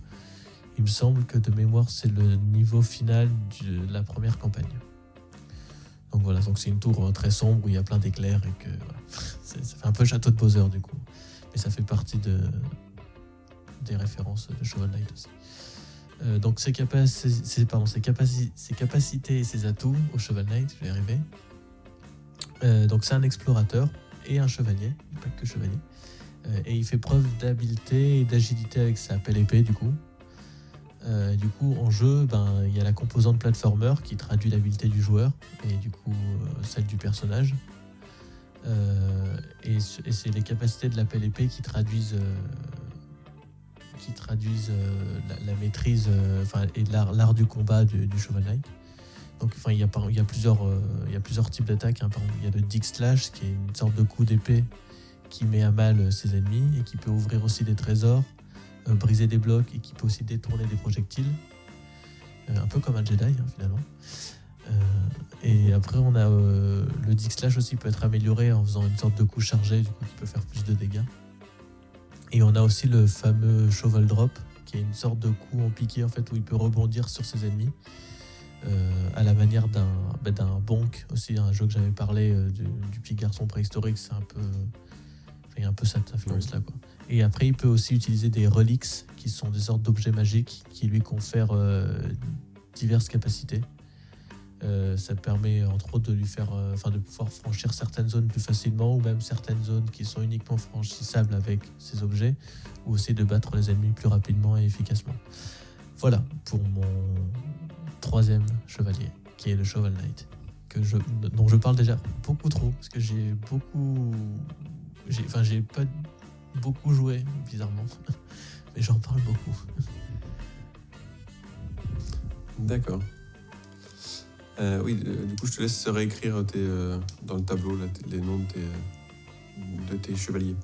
semble que de mémoire, c'est le niveau final de la première campagne. Donc voilà, donc c'est une tour très sombre où il y a plein d'éclairs et que voilà, ça fait un peu château de Bowser du coup. Mais ça fait partie des références de Shovel Knight aussi. Donc ses capacités et ses atouts au Shovel Knight, je vais y arriver. Donc c'est un explorateur et un chevalier, pas que chevalier. Et il fait preuve d'habileté et d'agilité avec sa pelle épée du coup. Du coup en jeu, il y a la composante platformer qui traduit l'habileté du joueur et du coup celle du personnage. Et c'est les capacités de la pelle épée qui traduisent la maîtrise et l'art du combat du Shovel Knight. Donc il y a plusieurs types d'attaques, hein. Par exemple, il y a le Dig Slash qui est une sorte de coup d'épée qui met à mal ses ennemis et qui peut ouvrir aussi des trésors, briser des blocs et qui peut aussi détourner des projectiles, un peu comme un Jedi hein, finalement. Et après on a le Dig Slash aussi peut être amélioré en faisant une sorte de coup chargé du coup qui peut faire plus de dégâts. Et on a aussi le fameux Shovel Drop qui est une sorte de coup en piqué en fait où il peut rebondir sur ses ennemis. À la manière d'un bonk aussi, un jeu que j'avais parlé du petit garçon préhistorique, c'est il y a un peu cette influence là quoi. Et après il peut aussi utiliser des relics qui sont des sortes d'objets magiques qui lui confèrent diverses capacités. Ça permet entre autres de lui faire de pouvoir franchir certaines zones plus facilement ou même certaines zones qui sont uniquement franchissables avec ces objets, ou aussi de battre les ennemis plus rapidement et efficacement. Voilà pour mon troisième chevalier qui est le Shovel Knight dont je parle déjà beaucoup trop parce que j'ai pas beaucoup joué bizarrement mais j'en parle beaucoup. D'accord. Oui, du coup, je te laisse réécrire dans le tableau là, les noms de tes chevaliers.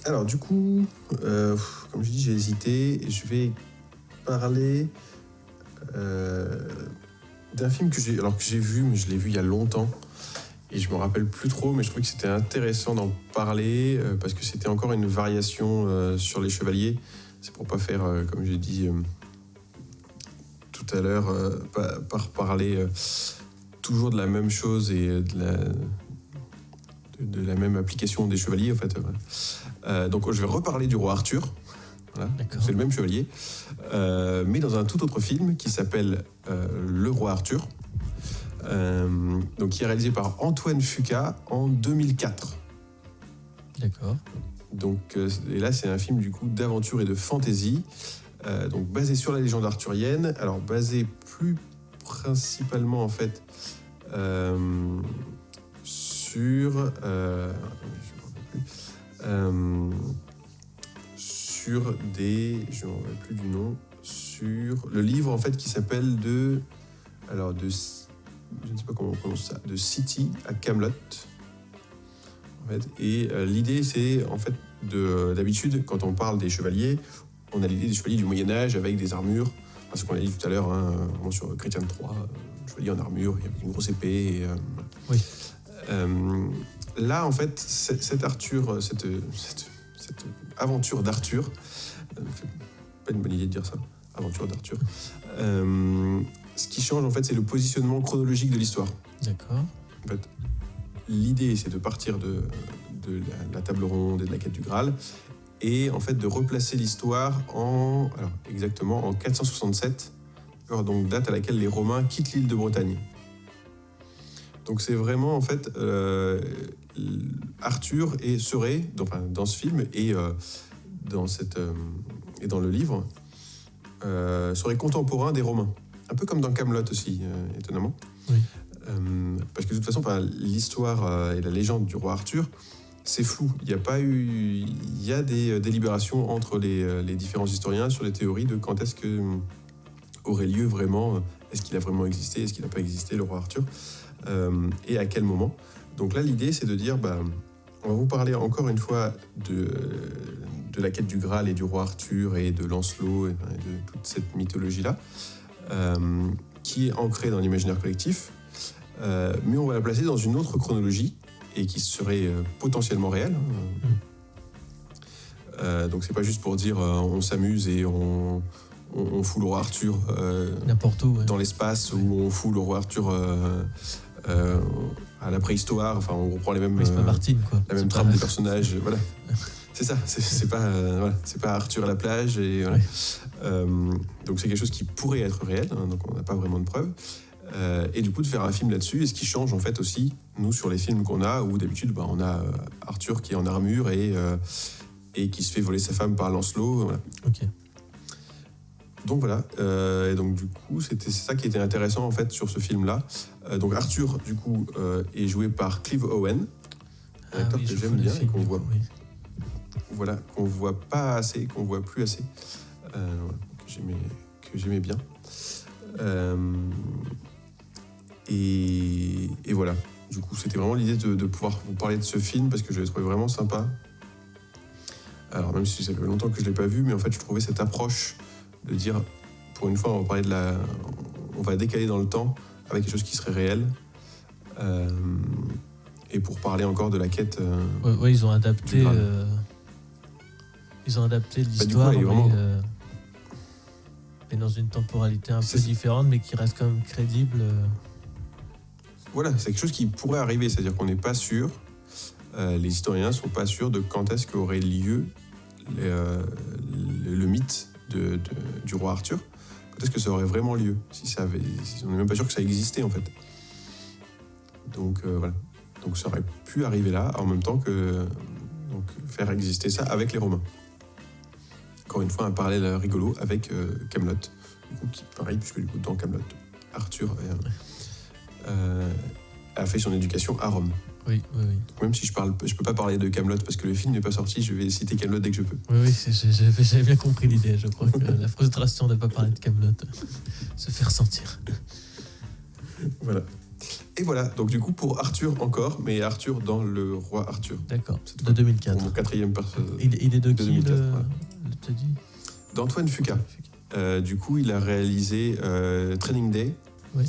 Alors, du coup, comme je dis, j'ai hésité. Je vais parler d'un film que j'ai vu, mais je l'ai vu il y a longtemps. Et je me rappelle plus trop, mais je trouvais que c'était intéressant d'en parler parce que c'était encore une variation sur les chevaliers. C'est pour pas faire, comme j'ai dit tout à l'heure, par parler toujours de la même chose et de la même application des chevaliers en fait. Donc je vais reparler du roi Arthur. Voilà. C'est le même chevalier, mais dans un tout autre film qui s'appelle Le roi Arthur. Donc qui est réalisé par Antoine Fuqua en 2004. D'accord. Donc et là c'est un film du coup d'aventure et de fantasy, donc basé sur la légende arthurienne. Alors basé plus principalement en fait sur je ne me rappelle plus du nom, sur le livre en fait qui s'appelle je ne sais pas comment on prononce ça, de City à Camelot. En fait. Et l'idée, c'est en fait d'habitude, quand on parle des chevaliers, on a l'idée des chevaliers du Moyen-Âge avec des armures. Parce qu'on l'a dit tout à l'heure, sur Chrétien de Troyes, chevalier en armure, il y avait une grosse épée. Oui. Là, en fait, cette aventure d'Arthur, c'est pas une bonne idée de dire ça, aventure d'Arthur. Ce qui change, en fait, c'est le positionnement chronologique de l'histoire. D'accord. En fait, l'idée, c'est de partir de la table ronde et de la quête du Graal, et en fait de replacer l'histoire exactement en 467, donc date à laquelle les Romains quittent l'île de Bretagne. Donc c'est vraiment, en fait, Arthur serait, dans ce film et dans le livre, serait contemporain des Romains. un peu comme dans Camelot aussi, étonnamment. Oui. Parce que de toute façon, l'histoire et la légende du roi Arthur, c'est flou. Il y a des délibérations entre les différents historiens sur les théories de quand est-ce que aurait lieu vraiment, est-ce qu'il a vraiment existé, est-ce qu'il n'a pas existé, le roi Arthur, et à quel moment. Donc là, l'idée, c'est de dire, on va vous parler encore une fois de la quête du Graal et du roi Arthur et de Lancelot et de toute cette mythologie-là, qui est ancrée dans l'imaginaire collectif, mais on va la placer dans une autre chronologie et qui serait potentiellement réelle. Donc c'est pas juste pour dire on s'amuse et on fout le roi Arthur N'importe où. dans l'espace, ou on fout le roi Arthur à la préhistoire. Enfin, on reprend les mêmes, Mais c'est pas Martine, quoi. la même C'est trame pas- des personnages. Voilà. C'est ça. C'est pas Arthur à la plage. Et, voilà. Donc c'est quelque chose qui pourrait être réel. Donc on n'a pas vraiment de preuves. Et du coup de faire un film là-dessus, et ce qui change en fait aussi nous sur les films qu'on a, où d'habitude on a Arthur qui est en armure et qui se fait voler sa femme par Lancelot. Voilà. Ok. Donc voilà, et donc du coup c'est ça qui était intéressant en fait sur ce film-là. Donc Arthur du coup est joué par Clive Owen, un acteur que je j'aime vois le bien et film, qu'on du voit, coup, oui. voilà, qu'on voit pas assez, qu'on voit plus assez, que j'aimais bien. Et voilà, du coup c'était vraiment l'idée de pouvoir vous parler de ce film parce que je l'ai trouvé vraiment sympa. Alors même si ça fait longtemps que je l'ai pas vu, mais en fait je trouvais cette approche de dire, pour une fois, on va décaler dans le temps avec quelque chose qui serait réel, et pour parler encore de la quête. Ouais, ils ont adapté. du Graal. Ils ont adapté coup, l'histoire, elle est vraiment- mais dans une temporalité un peu C'est- différente, mais qui reste quand même crédible. Voilà, c'est quelque chose qui pourrait arriver, c'est-à-dire qu'on n'est pas sûr, les historiens sont pas sûrs de quand est-ce qu'aurait lieu le mythe du roi Arthur. Quand est-ce que ça aurait vraiment lieu, on n'est même pas sûr que ça existait en fait. Donc voilà. Donc ça aurait pu arriver là, en même temps que faire exister ça avec les Romains. Encore une fois, un parallèle rigolo avec Camelot, du coup, qui pareil, puisque du coup dans Camelot, Arthur a fait son éducation à Rome. Oui. Même si je peux pas parler de Camelot parce que le film n'est pas sorti, je vais citer Camelot dès que je peux. Oui, j'avais bien compris l'idée. Je crois que la frustration de ne pas parler de Camelot se fait ressentir. Voilà. Et voilà, donc du coup pour Arthur encore, mais Arthur dans le roi Arthur. D'accord, C'est de pour 2004. mon quatrième personnage. Il est de qui 2004, le... voilà. T'as dit D'Antoine Fuqua. Du coup, il a réalisé Training Day. Oui.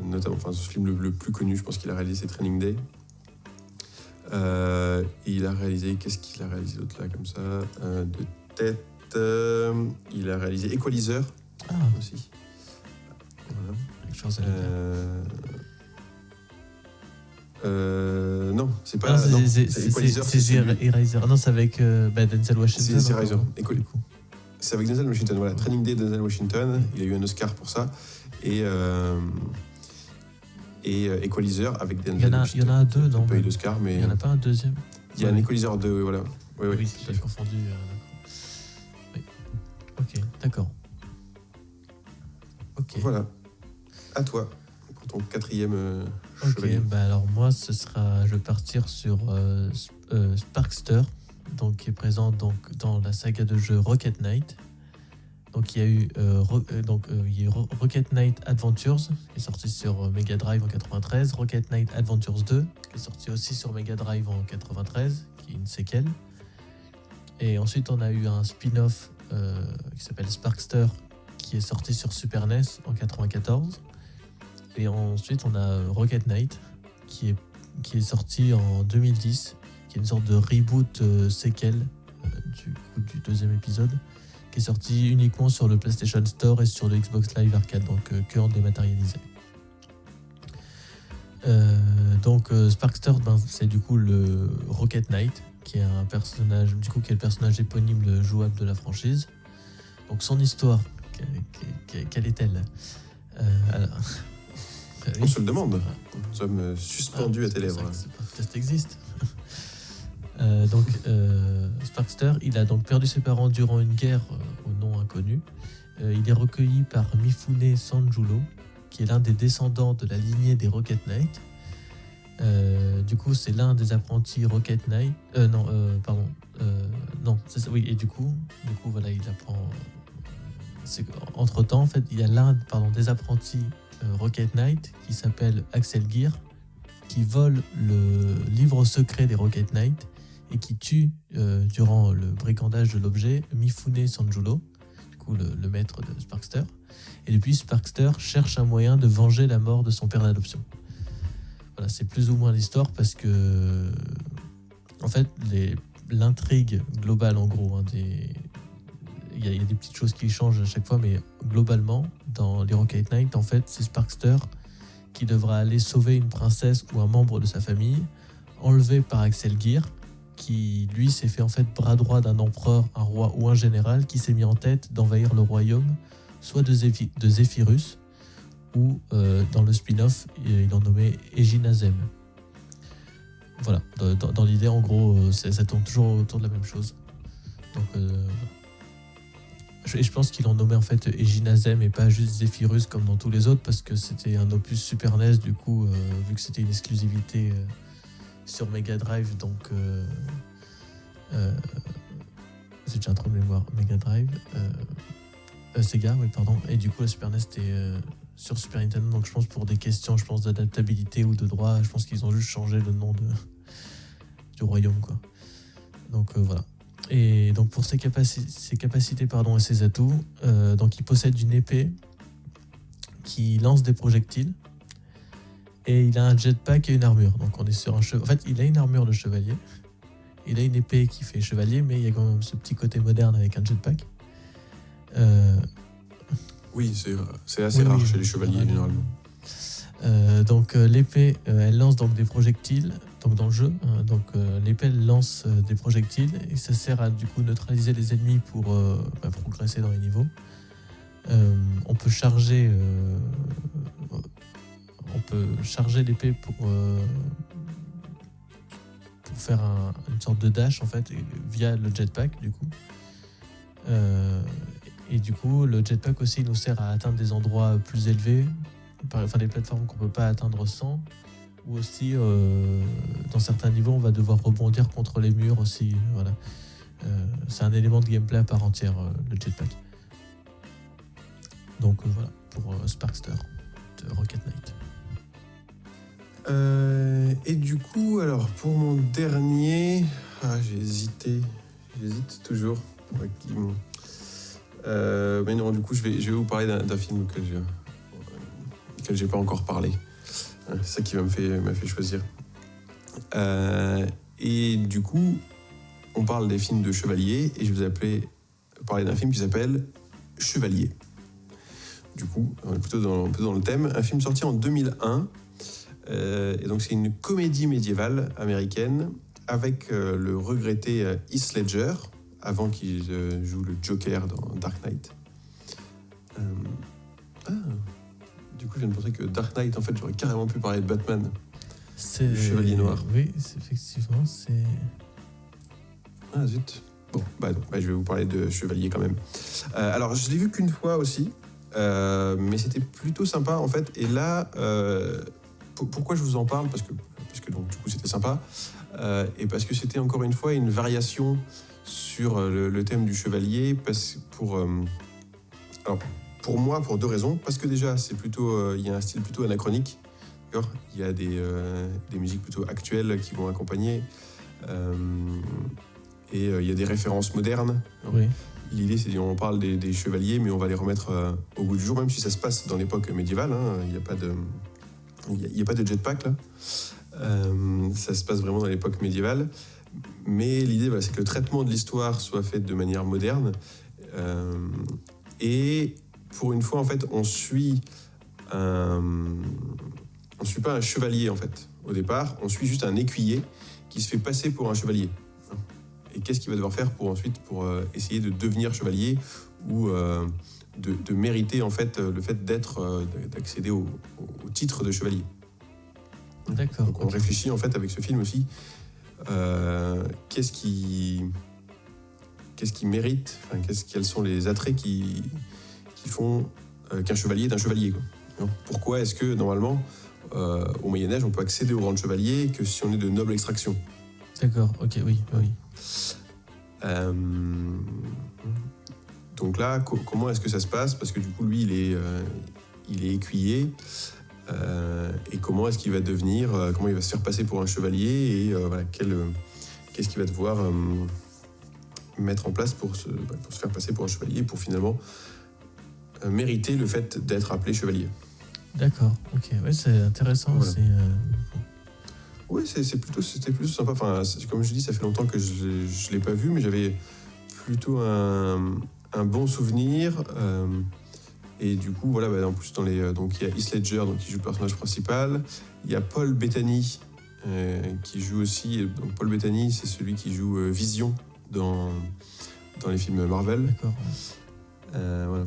Notamment, ce film le plus connu, je pense qu'il a réalisé, c'est Training Day. Il a réalisé, qu'est-ce qu'il a réalisé d'autre là, comme ça, de tête. Il a réalisé Equalizer aussi. Voilà. quelque chose à dire. Non, c'est pas. Ah, non, c'est Equalizer, c'est celui- Eraser. Non, c'est avec Denzel Washington. C'est encore, Eraser. du coup. C'est avec Denzel Washington, voilà. Training Day de Denzel Washington. Il a eu un Oscar pour ça. Et Equalizer avec Denzel Il y Washington. en a deux, non Il n'a pas eu d'Oscar, mais Il n'y en a pas un deuxième. il y a un Equalizer 2, voilà. Oui, Oui, j'ai confondu. Oui. Ok, d'accord. Ok. Voilà. À toi, pour ton quatrième Ok, chevalier. bah alors moi, je vais partir sur Sparkster, donc, qui est présent donc, dans la saga de jeux Rocket Knight. Donc il y a eu, Rocket Knight Adventures, qui est sorti sur Mega Drive en 93, Rocket Knight Adventures 2, qui est sorti aussi sur Mega Drive en 93, qui est une séquelle. Et ensuite on a eu un spin-off qui s'appelle Sparkster, qui est sorti sur Super NES en 94. Et ensuite, on a Rocket Knight, qui est sorti en 2010, qui est une sorte de reboot séquelle du deuxième épisode, qui est sorti uniquement sur le PlayStation Store et sur le Xbox Live Arcade, donc que en dématérialisé. Sparkster, c'est du coup le Rocket Knight, qui est un personnage, du coup, qui est le personnage éponyme, le jouable de la franchise. Donc son histoire, quelle est-elle On se le demande. Nous sommes suspendus à tes lèvres. Ce podcast existe. Sparkster, il a donc perdu ses parents durant une guerre au nom inconnu. Il est recueilli par Mifune Sanjulo, qui est l'un des descendants de la lignée des Rocket Knight. Du coup, c'est l'un des apprentis Rocket Knight. Non, c'est ça. Oui, et du coup, voilà, il apprend. Entre temps, en fait, il y a l'un, des apprentis Rocket Knight qui s'appelle Axel Gear, qui vole le livre secret des Rocket Knight et qui tue durant le brigandage de l'objet Mifune Sanjulo, du coup le maître de Sparkster. Et depuis, Sparkster cherche un moyen de venger la mort de son père d'adoption. Voilà, c'est plus ou moins l'histoire parce que, en fait, l'intrigue globale, en gros, il y a des petites choses qui changent à chaque fois, mais globalement, dans les Rocket Knight, en fait, c'est Sparkster qui devra aller sauver une princesse ou un membre de sa famille, enlevé par Axel Gear, qui lui s'est fait en fait bras droit d'un empereur, un roi ou un général qui s'est mis en tête d'envahir le royaume, soit de Zephyrus, ou dans le spin-off, il en nommé Ejinazem. Voilà, dans l'idée, en gros, ça tourne toujours autour de la même chose. Donc, je pense qu'il en nommait en fait Ejinazem et pas juste Zephyrus comme dans tous les autres, parce que c'était un opus Super NES, du coup, vu que c'était une exclusivité sur Mega Drive, donc c'est déjà un trou de mémoire. Mega Drive, Sega, oui, pardon. Et du coup, la Super NES était sur Super Nintendo, donc je pense pour des questions, d'adaptabilité ou de droit, je pense qu'ils ont juste changé le nom du royaume, quoi. Donc voilà. Et donc pour ses capacités et ses atouts, donc il possède une épée qui lance des projectiles et il a un jetpack et une armure. Donc on est sur un chevalier. En fait, il a une armure de chevalier, il a une épée qui fait chevalier, mais il y a quand même ce petit côté moderne avec un jetpack. Oui, c'est assez rare chez les chevaliers généralement. Donc l'épée, elle lance donc des projectiles. Donc dans le jeu, l'épée elle lance des projectiles et ça sert à du coup neutraliser les ennemis pour progresser dans les niveaux. On peut charger l'épée pour faire une sorte de dash en fait via le jetpack du coup. Et du coup le jetpack aussi nous sert à atteindre des endroits plus élevés, des plateformes qu'on peut pas atteindre sans. Ou aussi, dans certains niveaux, on va devoir rebondir contre les murs aussi. Voilà. C'est un élément de gameplay à part entière, le jetpack. Donc voilà, pour Sparkster de Rocket Knight. Et du coup, alors, pour mon dernier... j'hésite toujours. Mais non, du coup, je vais vous parler d'un film auquel j'ai pas encore parlé. C'est ça qui m'a fait choisir. Et du coup, on parle des films de chevaliers et je vous ai parler d'un film qui s'appelle Chevalier. Du coup, on est plutôt dans le thème. Un film sorti en 2001. Et donc, c'est une comédie médiévale américaine avec le regretté Heath Ledger, avant qu'il joue le Joker dans Dark Knight. Du coup, je viens de penser que Dark Knight, en fait, j'aurais carrément pu parler de Batman. C'est... Le Chevalier Noir. Oui, effectivement, c'est... Ah, zut. Bon, je vais vous parler de Chevalier quand même. Alors, je l'ai vu qu'une fois aussi, mais c'était plutôt sympa, en fait. Et là, pourquoi je vous en parle ? Parce que donc, du coup, c'était sympa. Et parce que c'était encore une fois une variation sur le thème du chevalier. Pour moi, pour deux raisons. Parce que déjà, il y a un style plutôt anachronique. D'accord ? Il y a des musiques plutôt actuelles qui vont accompagner. Et il y a des références modernes. Oui. L'idée, c'est qu'on parle des chevaliers, mais on va les remettre au goût du jour, même si ça se passe dans l'époque médiévale. Il n'y a pas de jetpack, là. Ça se passe vraiment dans l'époque médiévale. Mais l'idée, c'est que le traitement de l'histoire soit fait de manière moderne. Et pour une fois, en fait, on suit pas un chevalier, en fait, au départ. On suit juste un écuyer qui se fait passer pour un chevalier. Et qu'est-ce qu'il va devoir faire pour essayer de devenir chevalier ou de mériter, en fait, le fait d'accéder au titre de chevalier. D'accord. Donc on réfléchit, en fait, avec ce film aussi, qu'est-ce qui mérite, enfin, quels sont les attraits qui font qu'un chevalier est un chevalier, quoi. Pourquoi est-ce que, normalement, au Moyen-Âge, on peut accéder au rang de chevalier que si on est de noble extraction? D'accord, ok, oui. Donc là, comment est-ce que ça se passe? Parce que du coup, lui, il est écuyer. Et comment est-ce qu'il va devenir, comment il va se faire passer pour un chevalier, et voilà, qu'est-ce qu'il va devoir mettre en place pour se faire passer pour un chevalier, pour finalement mériter le fait d'être appelé chevalier. D'accord, ok, ouais, c'est intéressant. Voilà. Oui, c'était plutôt sympa. Enfin, comme je dis, ça fait longtemps que je ne l'ai pas vu, mais j'avais plutôt un bon souvenir. Et du coup, voilà, en plus, donc il y a Heath Ledger, donc, qui joue le personnage principal. Il y a Paul Bettany qui joue aussi. Donc, Paul Bettany, c'est celui qui joue Vision dans les films Marvel. D'accord. Voilà.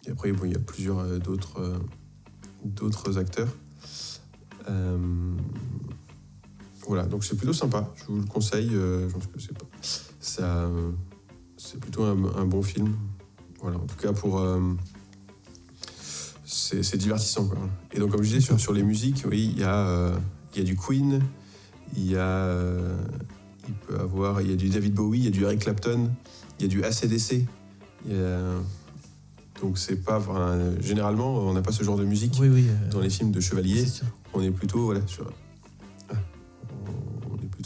Et après, il y a plusieurs d'autres acteurs. Voilà, donc c'est plutôt sympa. Je vous le conseille. Je pense que c'est plutôt un bon film. Voilà, en tout cas c'est divertissant, quoi. Et donc, comme je disais, sur les musiques, oui, il y a du Queen, il y a du David Bowie, il y a du Eric Clapton, il y a du AC/DC. Donc c'est pas, généralement, on n'a pas ce genre de musique dans les films de chevaliers. On est plutôt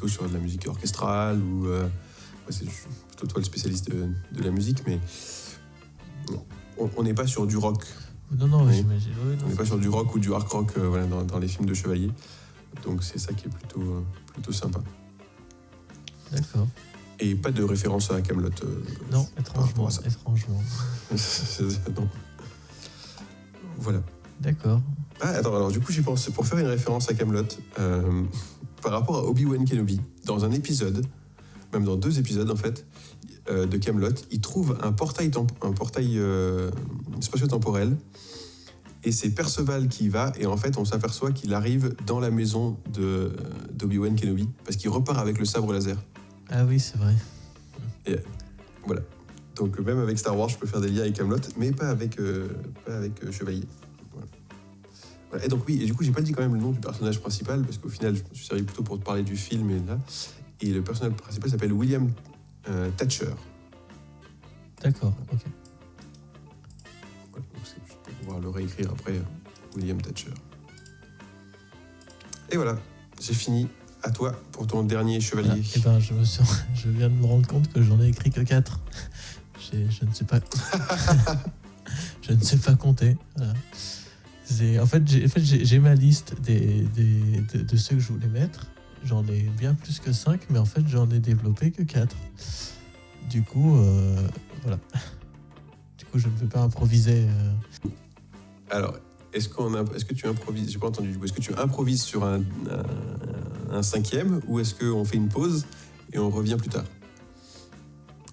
sur de la musique orchestrale, ou c'est plutôt toi le spécialiste de la musique, mais on n'est pas sur du rock. Non, oui. J'imagine. Oui, on n'est pas sur du rock ou du hard rock dans les films de chevaliers. Donc c'est ça qui est plutôt sympa. D'accord. Et pas de référence à Kaamelott. Non, étrangement. Non. Voilà. D'accord. Attends, alors du coup, j'y pense. Pour faire une référence à Kaamelott, par rapport à Obi-Wan Kenobi, dans un épisode, même dans 2 épisodes en fait, de Kaamelott, il trouve un portail spatio-temporel, et c'est Perceval qui y va, et en fait, on s'aperçoit qu'il arrive dans la maison d'Obi-Wan Kenobi, parce qu'il repart avec le sabre laser. Ah oui, c'est vrai. Et voilà. Donc même avec Star Wars, je peux faire des liens avec Kaamelott, mais pas avec Chevalier. Voilà. Et donc oui, et du coup, j'ai pas dit quand même le nom du personnage principal, parce qu'au final, je me suis servi plutôt pour te parler du film, et le personnage principal s'appelle William Thatcher. D'accord, ok. Voilà, donc c'est juste pour pouvoir le réécrire après, William Thatcher. Et voilà, j'ai fini. À toi pour ton dernier chevalier. Et je viens de me rendre compte que j'en ai écrit que 4. Je ne sais pas. Je ne sais pas compter. Voilà. En fait, j'ai ma liste de ceux que je voulais mettre. J'en ai bien plus que 5, mais en fait, j'en ai développé que 4. Du coup, voilà. Du coup, je ne peux pas improviser. Alors, est-ce que tu improvises? J'ai pas entendu. Du coup, est-ce que tu improvises sur un 5e, ou est-ce qu'on fait une pause et on revient plus tard?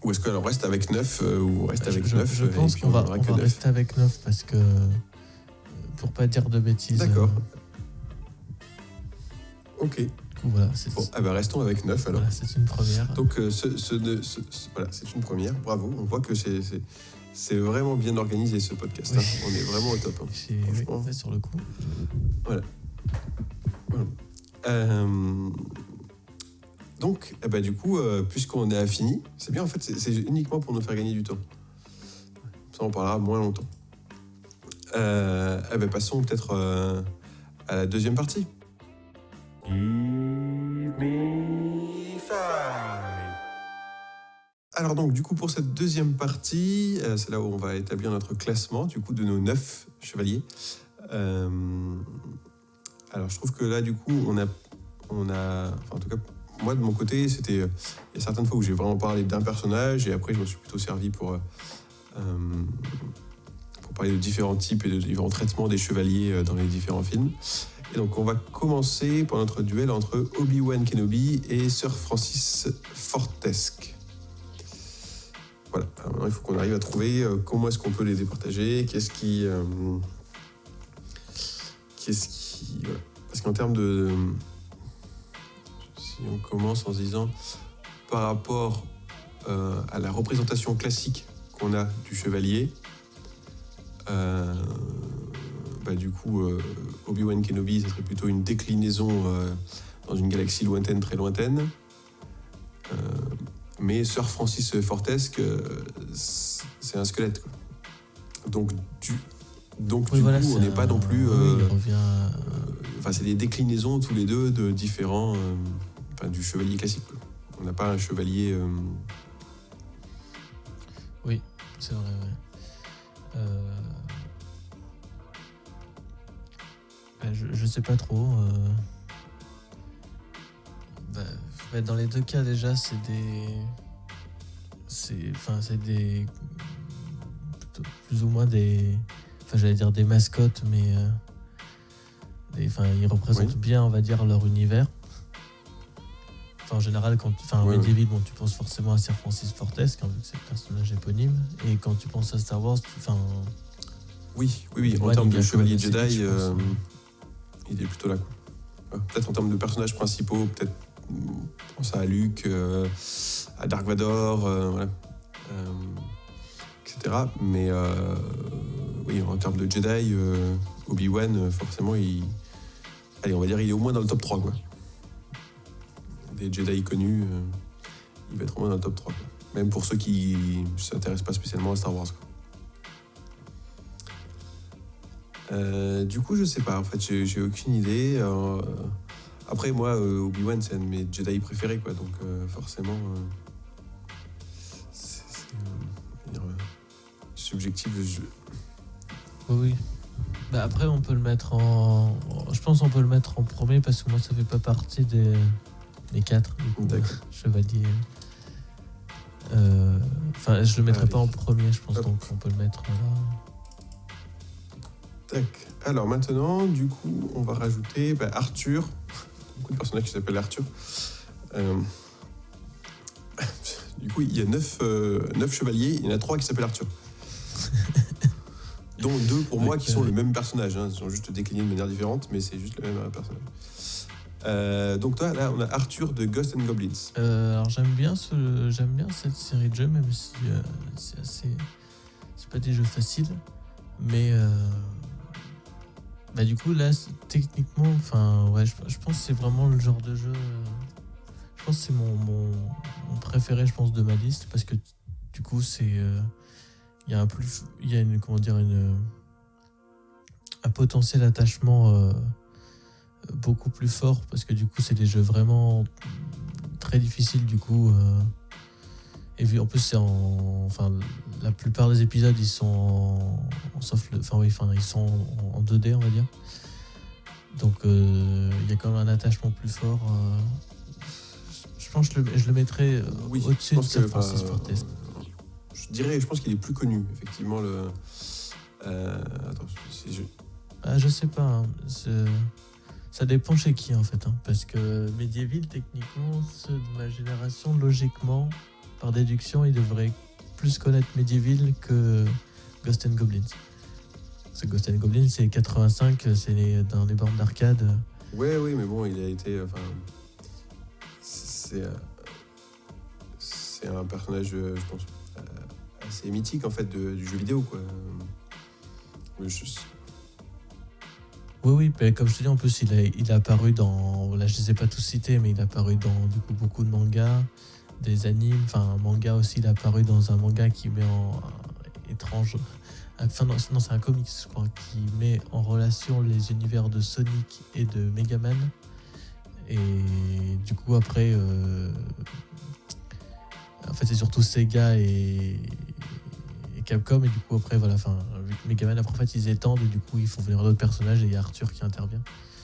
Ou est-ce qu'on reste avec 9 ou on reste avec 9? Je pense qu'on va rester avec 9 parce que pour pas dire de bêtises. D'accord. Ok. Du coup, voilà. Bon, restons avec 9 alors. Voilà, c'est une première. Donc, voilà, c'est une première. Bravo. On voit que c'est vraiment bien organisé, ce podcast. Oui. On est vraiment au top. Franchement. Oui, sur le coup. Voilà. Donc, du coup, puisqu'on est fini, c'est bien, en fait, c'est uniquement pour nous faire gagner du temps. Ça, on parlera moins longtemps. Passons peut-être à la deuxième partie. Give me five. Alors donc, du coup, pour cette deuxième partie, c'est là où on va établir notre classement, du coup, de nos 9 chevaliers. Alors, je trouve que là, du coup, on a en tout cas, moi, de mon côté, il y a certaines fois où j'ai vraiment parlé d'un personnage, et après, je me suis plutôt servi pour parler de différents types et de différents traitements des chevaliers dans les différents films. Et donc, on va commencer par notre duel entre Obi-Wan Kenobi et Sir Francis Fortesque. Voilà. Alors maintenant, il faut qu'on arrive à trouver comment est-ce qu'on peut les départager, qu'est-ce qui... Voilà. Parce qu'en termes de... on commence en se disant, par rapport à la représentation classique qu'on a du chevalier, du coup, Obi-Wan Kenobi, ça serait plutôt une déclinaison dans une galaxie lointaine, très lointaine. Mais Sir Francis Fortesque, c'est un squelette, quoi. Donc, du coup, on n'est pas non plus... il revient... c'est des déclinaisons tous les deux de différents... du chevalier classique, quoi. On n'a pas un chevalier... Oui, c'est vrai, ouais. Je sais pas trop. Dans les deux cas, déjà, c'est des plutôt plus ou moins des, j'allais dire des mascottes, mais ils représentent bien, on va dire, leur univers. En général, Medieval, tu penses forcément à Sir Francis Fortesque, vu que c'est le personnage éponyme. Et quand tu penses à Star Wars, Oui, en termes de chevalier Jedi, il est plutôt là, quoi. Peut-être en termes de personnages principaux, peut-être on pense à Luke, à Dark Vador, etc. Mais en termes de Jedi, Obi-Wan, forcément, on va dire il est au moins dans le top 3, quoi. Des Jedi connus, il va être au moins dans le top 3, quoi. Même pour ceux qui ne s'intéressent pas spécialement à Star Wars, quoi. Du coup, je sais pas, en fait, j'ai aucune idée. Après, moi, Obi-Wan, c'est un de mes Jedi préférés, quoi, donc forcément, c'est subjectif. Oui. Après, on peut le mettre je pense qu'on peut le mettre en premier parce que moi, ça fait pas partie des 4 chevaliers. Je le mettrai pas en premier, je pense. Hop. Donc on peut le mettre là. Tac. Alors maintenant, du coup, on va rajouter Arthur. Beaucoup de personnages qui s'appellent Arthur. Du coup, il y a 9 chevaliers, il y en a 3 qui s'appellent Arthur. Dont 2 pour moi qui sont le même personnage. Ils sont juste déclinés de manière différente, mais c'est juste le même personnage. Donc toi, là, on a Arthur de Ghosts and Goblins. Alors j'aime bien cette série de jeux, même si c'est pas des jeux faciles, mais du coup là, techniquement, je pense que c'est vraiment le genre de jeu. Je pense que c'est mon préféré, je pense, de ma liste, parce que du coup c'est il y a un potentiel attachement beaucoup plus fort, parce que du coup c'est des jeux vraiment très difficiles, du coup et vu en plus c'est la plupart des épisodes ils sont ils sont en 2D, on va dire, donc il y a quand même un attachement plus fort. Je pense que je le mettrais au-dessus de Sir Francis Fortesque. Je pense qu'il est plus connu, effectivement. Attends, si je... je sais pas, hein. Ça dépend chez qui, en fait, hein. Parce que Medieval, techniquement, ceux de ma génération, logiquement, par déduction, ils devraient plus connaître Medieval que Ghosts and Goblins. Parce que Ghosts and Goblins, c'est 85, c'est dans les bornes d'arcade. Oui, mais bon, il a été... c'est un personnage, je pense, assez mythique, en fait, du jeu vidéo, quoi. Oui, comme je te dis, en plus, il a apparu dans... Là, je ne les ai pas tous cités, mais il a apparu dans, du coup, beaucoup de mangas, des animes. Un manga aussi, il a apparu dans un manga qui met en... étrange... non, c'est un comics, je crois, qui met en relation les univers de Sonic et de Megaman. Et du coup, après... En fait, c'est surtout Sega et Capcom, et du coup après vu que Megaman après en fait ils étendent, et du coup ils font venir d'autres personnages, et il y a Arthur qui intervient.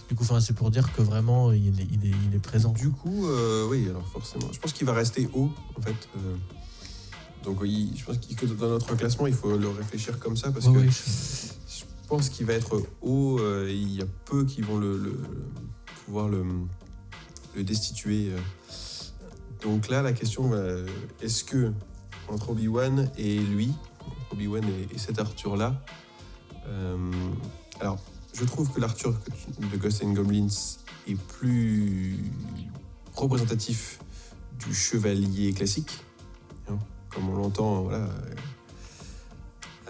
Du coup c'est pour dire que vraiment il est présent. Du coup oui, alors forcément je pense qu'il va rester haut, en fait, donc oui, je pense que dans notre classement il faut le réfléchir comme ça, parce que je pense qu'il va être haut. Il y a peu qui vont pouvoir le destituer. Donc là la question, est-ce que entre Obi-Wan et lui, Obi-Wan et cet Arthur-là. Alors, je trouve que l'Arthur de Ghosts and Goblins est plus représentatif du chevalier classique, hein, comme on l'entend, voilà.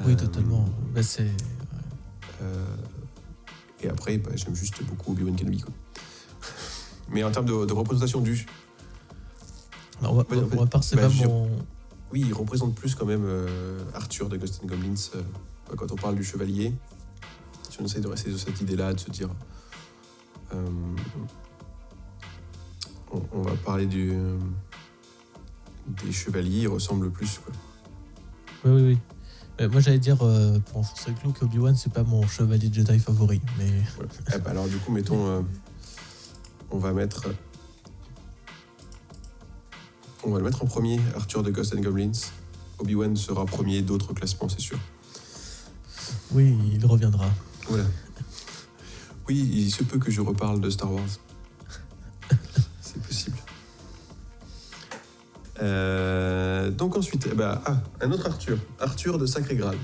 Oui, totalement. Bah, c'est... Et après, j'aime juste beaucoup Obi-Wan Kenobi, quoi. Mais en termes de représentation du... Alors, moi, part, c'est pas mon... Oui, il représente plus quand même Arthur de Ghosts and Goblins. Quand on parle du chevalier, si on essaie de rester sur cette idée-là, de se dire... on va parler des chevaliers, ils ressemblent plus, quoi. Oui. Moi, j'allais dire, pour enfoncer le clou, qu'Obi-Wan, c'est pas mon chevalier Jedi favori. Mais... Ouais. Alors, du coup, mettons... on va le mettre en premier, Arthur de Ghosts and Goblins. Obi-Wan sera premier d'autres classements, c'est sûr. Oui, il reviendra. Voilà. Oui, il se peut que je reparle de Star Wars. C'est possible. Donc ensuite, un autre Arthur. Arthur de Sacré Graal.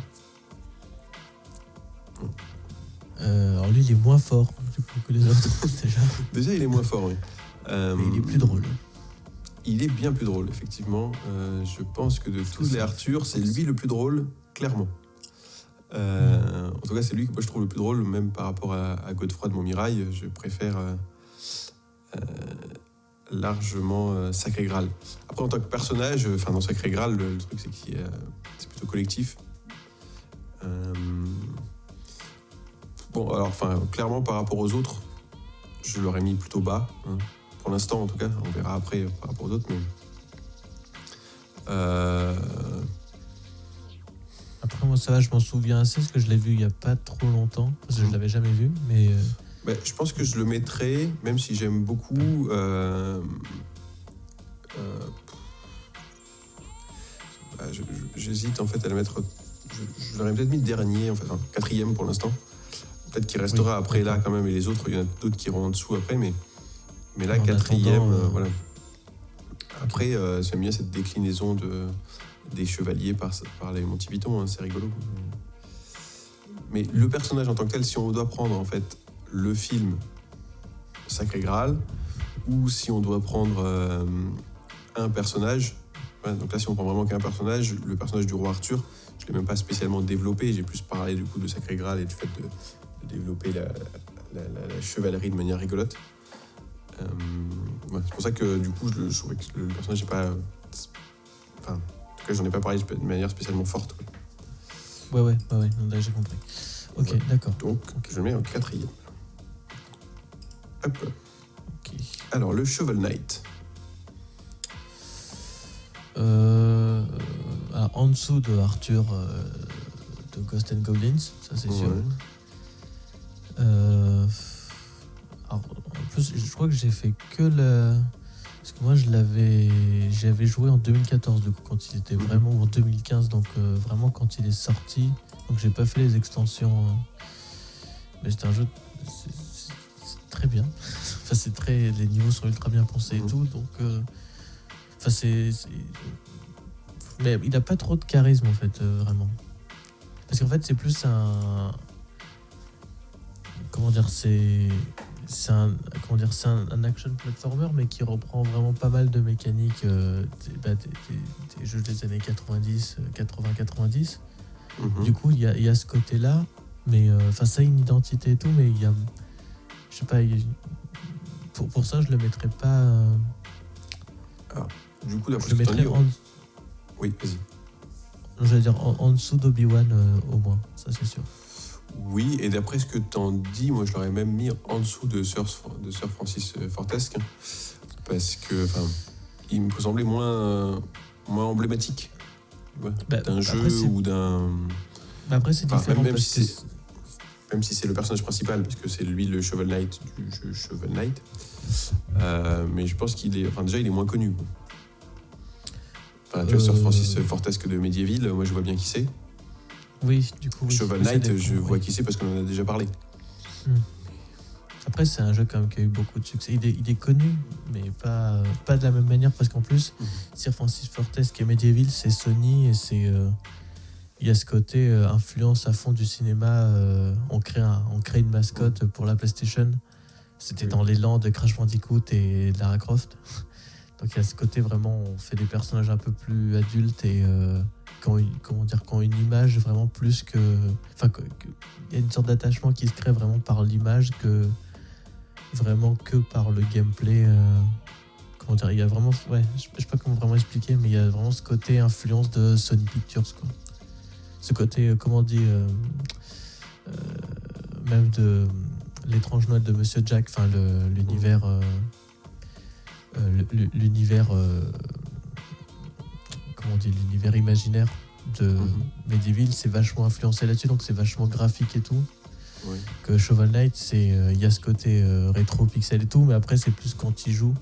Alors lui, il est moins fort du coup, que les autres, déjà. Déjà, il est moins fort, oui. Mais il est plus drôle. Il est bien plus drôle, effectivement. Je pense que de tous les Arthur, c'est lui le plus drôle, clairement. En tout cas, c'est lui que moi je trouve le plus drôle, même par rapport à Godefroy de Montmirail. Je préfère largement Sacré Graal. Après, en tant que personnage, dans Sacré Graal, le truc c'est que c'est plutôt collectif. Clairement, par rapport aux autres, je l'aurais mis plutôt bas. Hein. Pour l'instant, en tout cas, on verra après par rapport aux autres. Mais après, moi, ça va, je m'en souviens assez parce que je l'ai vu il n'y a pas trop longtemps. Parce que je ne l'avais jamais vu, mais... je pense que je le mettrais, même si j'aime beaucoup... j'hésite en fait à le mettre... Je l'aurais peut-être mis le dernier, en fait, quatrième pour l'instant. Peut-être qu'il restera après là quand même, et les autres, il y en a d'autres qui iront en dessous après, mais là, quatrième, voilà. Après, j'aime bien cette déclinaison des chevaliers par les Monty Python, hein, c'est rigolo. Mais le personnage en tant que tel, si on doit prendre en fait le film Sacré Graal, ou si on doit prendre un personnage, donc là si on prend vraiment qu'un personnage, le personnage du roi Arthur, je ne l'ai même pas spécialement développé, j'ai plus parlé du coup de Sacré Graal et du fait de développer la chevalerie de manière rigolote. C'est pour ça que du coup je trouvais que le personnage n'est pas... en tout cas j'en ai pas parlé de manière spécialement forte, quoi. Ouais, non, là j'ai compris. Ok, ouais. d'accord. Donc je le mets en quatrième. Hop. Okay. Alors le Shovel Knight. Alors, en dessous de Arthur de Ghosts and Goblins, ça c'est sûr. Alors, en plus, je crois que j'ai fait que le... Parce que moi, j'avais joué en 2014, du coup, quand il était vraiment, ou en 2015, donc vraiment quand il est sorti. Donc, j'ai pas fait les extensions. Mais c'est un jeu... C'est très bien. C'est très... Les niveaux sont ultra bien pensés et tout, donc... Mais il a pas trop de charisme, en fait, vraiment. Parce qu'en fait, c'est plus un... Comment dire, c'est un action platformer, mais qui reprend vraiment pas mal de mécaniques des jeux des années 90, 80-90. Du coup, il y a ce côté-là, mais ça a une identité et tout, mais il y a... Je sais pas, pour ça, je le mettrais pas... Du coup, d'après je le mettrais Oui, vas-y. J'allais dire en dessous d'Obi-Wan, au moins, ça c'est sûr. Oui, et d'après ce que t'en dis, moi je l'aurais même mis en dessous de Sir Francis Fortesque, parce que il me semblait moins emblématique d'un jeu ou d'un... Après c'est différent, même si c'est le personnage principal, parce que c'est lui le Shovel Knight du jeu Shovel Knight, mais je pense qu'il est... déjà il est moins connu. Tu vois, Sir Francis Fortesque de Medieval, moi je vois bien qui c'est. Oui, du coup... Shovel Knight, je vois qui c'est parce qu'on en a déjà parlé. Après, c'est un jeu quand même qui a eu beaucoup de succès. Il est connu, mais pas de la même manière, parce qu'en plus, Sir Francis Fortesque et Medieval, c'est Sony, et c'est... il y a ce côté influence à fond du cinéma. On crée une mascotte pour la PlayStation. C'était Oui. dans l'élan de Crash Bandicoot et de Lara Croft. Donc il y a ce côté vraiment, on fait des personnages un peu plus adultes et qui ont une image vraiment plus que... Enfin, il y a une sorte d'attachement qui se crée vraiment par l'image que vraiment que par le gameplay. Comment dire, il y a vraiment... Ouais, je sais pas comment vraiment expliquer, mais il y a vraiment ce côté influence de Sony Pictures, quoi. Ce côté, comment on dit... même de l'étrange Noël de Monsieur Jack, enfin l'univers... l'univers comment on dit, l'univers imaginaire de Medieval, c'est vachement influencé là-dessus, donc c'est vachement graphique et tout. Oui. Que Shovel Knight, c'est y a ce côté rétro pixel et tout, mais après c'est plus quand il joue.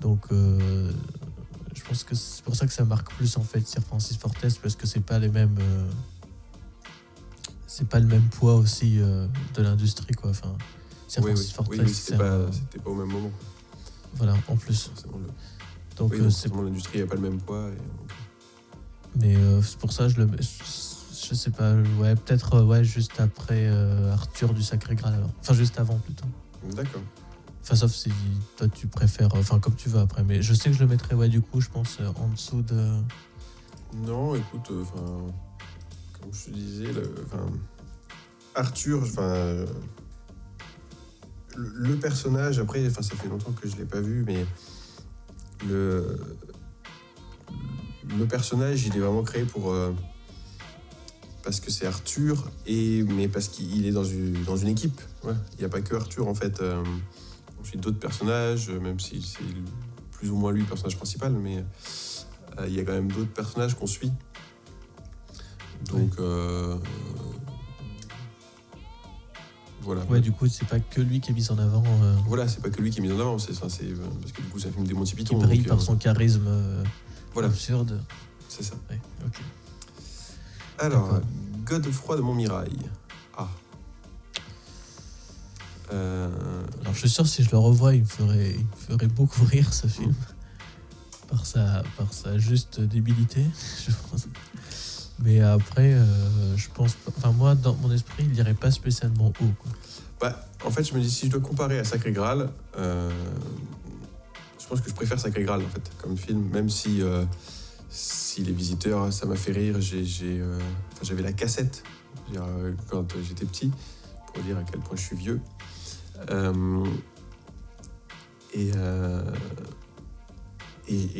Donc je pense que c'est pour ça que ça marque plus en fait Sir Francis Fortes, parce que c'est pas les mêmes c'est pas le même poids aussi de l'industrie, quoi. Enfin, Sir Francis Fortes, c'était pas au même moment. Voilà, en plus. Forcément, Donc, donc forcément, l'industrie n'a pas le même poids. Mais c'est pour ça je le mets. Je sais pas, ouais, peut-être juste après Arthur du Sacré Graal alors. Enfin, juste avant plutôt. D'accord. Enfin, sauf si toi tu préfères. Enfin, comme tu veux après. Mais je sais que je le mettrais, du coup, je pense, en dessous de. Non, écoute, comme je te disais, Arthur, le personnage, après, ça fait longtemps que je l'ai pas vu, mais le personnage, il est vraiment créé pour parce que c'est Arthur, mais parce qu'il est dans une équipe. Ouais. Il n'y a pas que Arthur, en fait. On suit d'autres personnages, même si c'est plus ou moins lui le personnage principal, mais il y a quand même d'autres personnages qu'on suit. Donc, voilà. Ouais, du coup, c'est pas que lui qui est mis en avant. Voilà, c'est pas que lui qui est mis en avant, c'est parce que du coup, c'est un film des Monty Python. Qui brille donc, par son charisme voilà. absurde. C'est ça. Ouais, ok. Alors, Godefroy de Montmirail. Ah. Alors, je suis sûr, si je le revois, il me ferait beaucoup rire, ce film. Par sa juste débilité, je pense. Mais après, je pense pas... Enfin, moi, dans mon esprit, il n'irait pas spécialement haut, quoi. Bah, en fait, je me dis, si je dois comparer à Sacré Graal, je pense que je préfère Sacré Graal, en fait, comme film, même si Les Visiteurs, ça m'a fait rire. J'avais la cassette, quand j'étais petit, pour dire à quel point je suis vieux. Et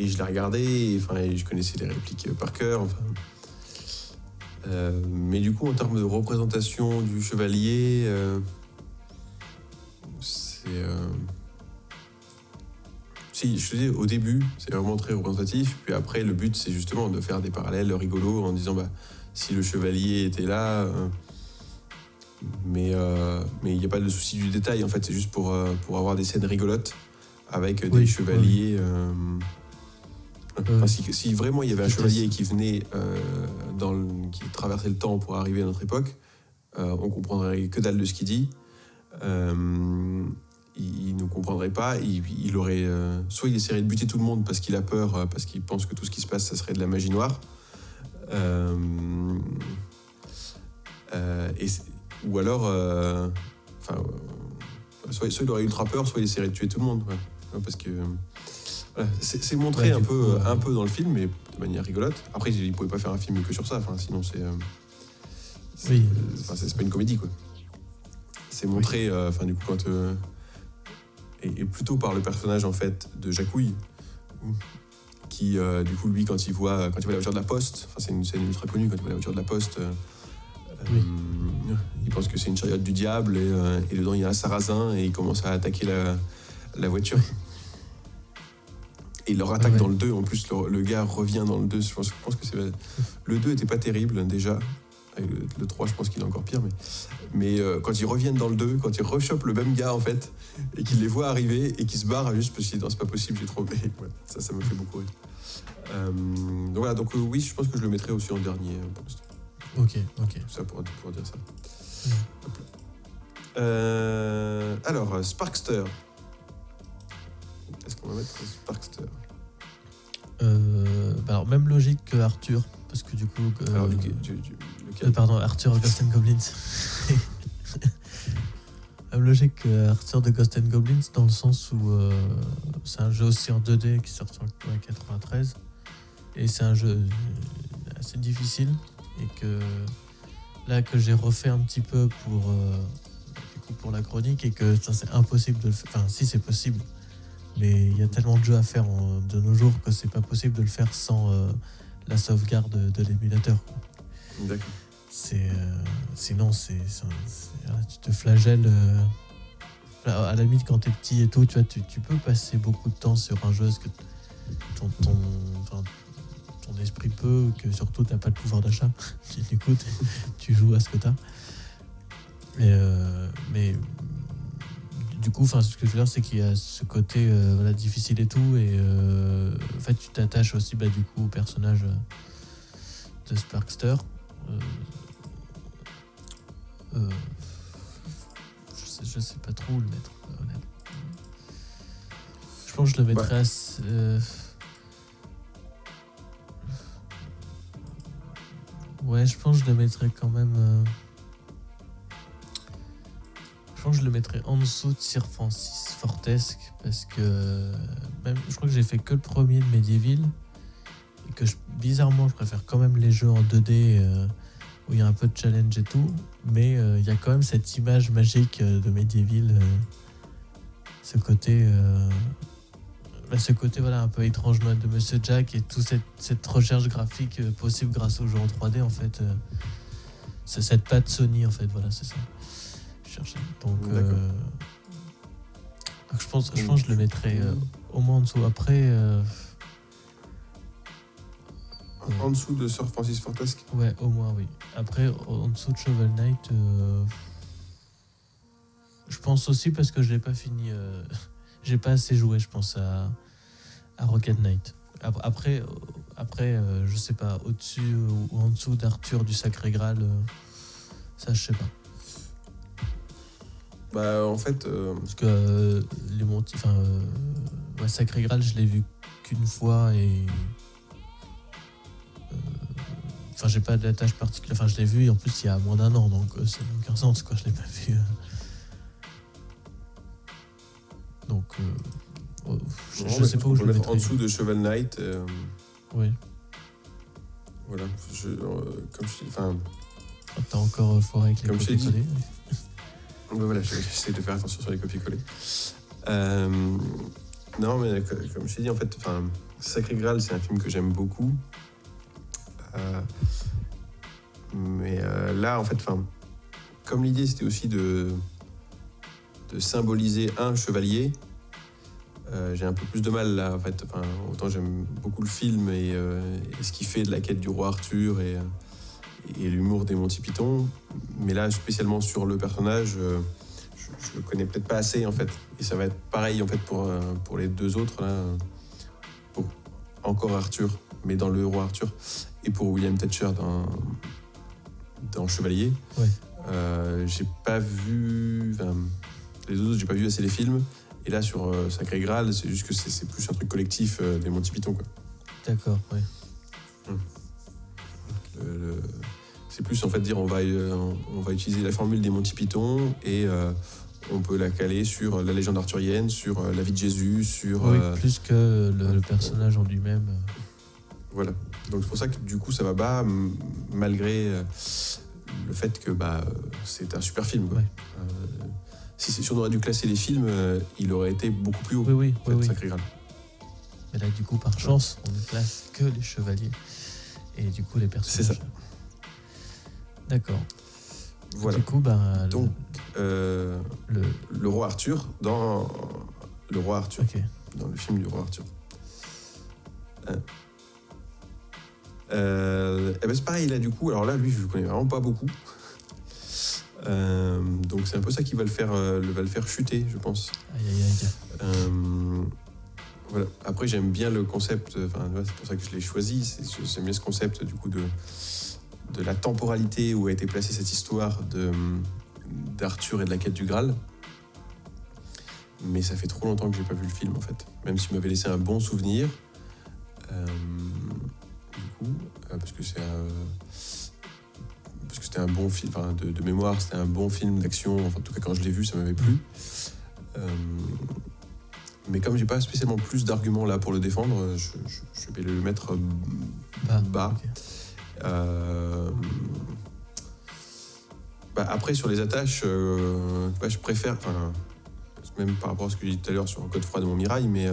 je l'ai regardé, et je connaissais les répliques par cœur. Mais du coup, en termes de représentation du chevalier, si, je te dis, au début, c'est vraiment très représentatif. Puis après, le but, c'est justement de faire des parallèles rigolos en disant, si le chevalier était là... mais il n'y a pas de souci du détail, en fait. C'est juste pour avoir des scènes rigolotes avec des chevaliers... Si vraiment il y avait un chevalier qui venait qui traversait le temps pour arriver à notre époque, on comprendrait que dalle de ce qu'il dit. Il ne comprendrait pas. Il aurait soit il essaierait de buter tout le monde parce qu'il a peur, parce qu'il pense que tout ce qui se passe, ça serait de la magie noire. Ou alors, soit il aurait ultra peur, soit il essaierait de tuer tout le monde. Ouais. Parce que voilà, c'est montré un peu dans le film, mais de manière rigolote. Après, il ne pouvait pas faire un film que sur ça, sinon c'est pas une comédie, quoi. C'est montré, du coup, quand et plutôt par le personnage en fait de Jacouille, qui du coup lui quand il voit la voiture de la poste, c'est une scène ultra connue, quand il voit la voiture de la poste, il pense que c'est une chariote du diable et dedans il y a un sarrasin et il commence à attaquer la voiture. Et il leur attaque dans le 2, en plus le gars revient dans le 2, je pense que le 2 était pas terrible déjà, le 3 je pense qu'il est encore pire, mais quand ils reviennent dans le 2, quand ils rechopent le même gars en fait, et qu'ils les voient arriver et qu'ils se barrent juste parce qu'ils disent non c'est pas possible, j'ai trop... ça me fait beaucoup rire. Donc voilà, oui je pense que je le mettrais aussi en dernier pour l'instant. Ok. Tout ça pour dire ça. Alors, Sparkster. Est-ce qu'on va mettre Sparkster? Alors, même logique que Arthur, parce que du coup... Alors, lequel pardon, Arthur Ghost and Goblins. Même logique que Arthur de Ghost and Goblins, dans le sens où c'est un jeu aussi en 2D qui sort en 93. Et c'est un jeu assez difficile. Et que là, que j'ai refait un petit peu pour la chronique, et que ça, c'est impossible de le faire. Enfin, si, c'est possible. Mais il y a tellement de jeux à faire de nos jours que c'est pas possible de le faire sans la sauvegarde de l'émulateur. D'accord. Sinon, tu te flagelles. À la limite, quand t'es petit et tout, tu vois, tu peux passer beaucoup de temps sur un jeu parce que ton esprit peut, que surtout t'as pas le pouvoir d'achat. Du coup, tu joues à ce que t'as. Mais du coup, ce que je veux dire, c'est qu'il y a ce côté difficile et tout, et en fait, tu t'attaches aussi du coup au personnage de Sparkster. Je sais pas trop où le mettre, honnêtement. Je pense que je le mettrais assez, ouais, je pense que je le mettrais quand même. Je pense que je le mettrais en dessous de Sir Francis Fortesque, parce que même, je crois que j'ai fait que le premier de Medieval, et que bizarrement, je préfère quand même les jeux en 2D où il y a un peu de challenge et tout, mais il y a quand même cette image magique de Medieval, ce côté un peu étrange de Monsieur Jack, et toute cette recherche graphique possible grâce aux jeux en 3D, en fait. C'est cette patte Sony, en fait, voilà, c'est ça. Je cherchais. Donc, je pense que je le mettrais au moins en dessous. Après... En dessous de Sir Francis Fortesque. Ouais, au moins, oui. Après, en dessous de Shovel Knight, je pense aussi parce que je l'ai pas fini. J'ai pas assez joué, je pense, à Rocket Knight. Après, je sais pas, au-dessus ou en dessous d'Arthur du Sacré Graal, ça, je sais pas. En fait... Parce que Sacré Graal, je l'ai vu qu'une fois, et... j'ai pas d'attache particulière. Je l'ai vu, et en plus, il y a moins d'1 an, donc ça n'a aucun sens, quoi. Je l'ai pas vu. Donc, je sais pas où je le mettrais. En dessous de Shovel Knight. Oui. Voilà. Comme je dis, t'as encore foiré avec les copies-collées. Voilà, j'essaie de faire attention sur les copies-collées. Non, mais comme je t'ai dit, en fait, Sacré Graal, c'est un film que j'aime beaucoup. Mais là, en fait, comme l'idée, c'était aussi de symboliser un chevalier, j'ai un peu plus de mal là, en fait. Autant j'aime beaucoup le film et ce qu'il fait de la quête du roi Arthur et l'humour des Monty Python, mais là, spécialement sur le personnage, je le connais peut-être pas assez, en fait. Et ça va être pareil, en fait, pour les deux autres, là, pour encore Arthur, mais dans le roi Arthur, et pour William Thatcher dans Chevalier. Ouais. J'ai pas vu... les autres, j'ai pas vu assez les films. Et là, sur Sacré Graal, c'est juste que c'est plus un truc collectif des Monty Python, quoi. D'accord, ouais. C'est plus, en fait, dire on va utiliser la formule des Monty Python et on peut la caler sur la légende arthurienne, sur la vie de Jésus, sur... Oui, plus que le personnage en lui-même. Voilà. Donc c'est pour ça que du coup ça va bas, malgré le fait que c'est un super film, quoi. Ouais. Si on aurait dû classer les films, il aurait été beaucoup plus haut. Oui. Sacré Graal. Mais là, du coup, par chance, on ne classe que les chevaliers. Et du coup, les personnages. C'est ça. D'accord. Voilà. Du coup, donc, le roi Arthur dans le roi Arthur. Okay. Dans le film du roi Arthur. C'est pareil là, du coup. Alors là, lui, je le connais vraiment pas beaucoup. Donc c'est un peu ça qui va le faire chuter, je pense. Aïe. Voilà. Après, j'aime bien le concept, c'est pour ça que je l'ai choisi. J'aime bien ce concept du coup de la temporalité où a été placée cette histoire d'Arthur et de la quête du Graal. Mais ça fait trop longtemps que j'ai pas vu le film, en fait. Même s'il m'avait laissé un bon souvenir. Du coup, parce que parce que c'était un bon film, enfin, de mémoire, c'était un bon film d'action. Enfin, en tout cas, quand je l'ai vu, ça m'avait plu. Mais comme j'ai pas spécialement plus d'arguments là pour le défendre, je vais le mettre bas. Ok. Après, sur les attaches, je préfère, même par rapport à ce que j'ai dit tout à l'heure sur Code Froid de Montmirail, mais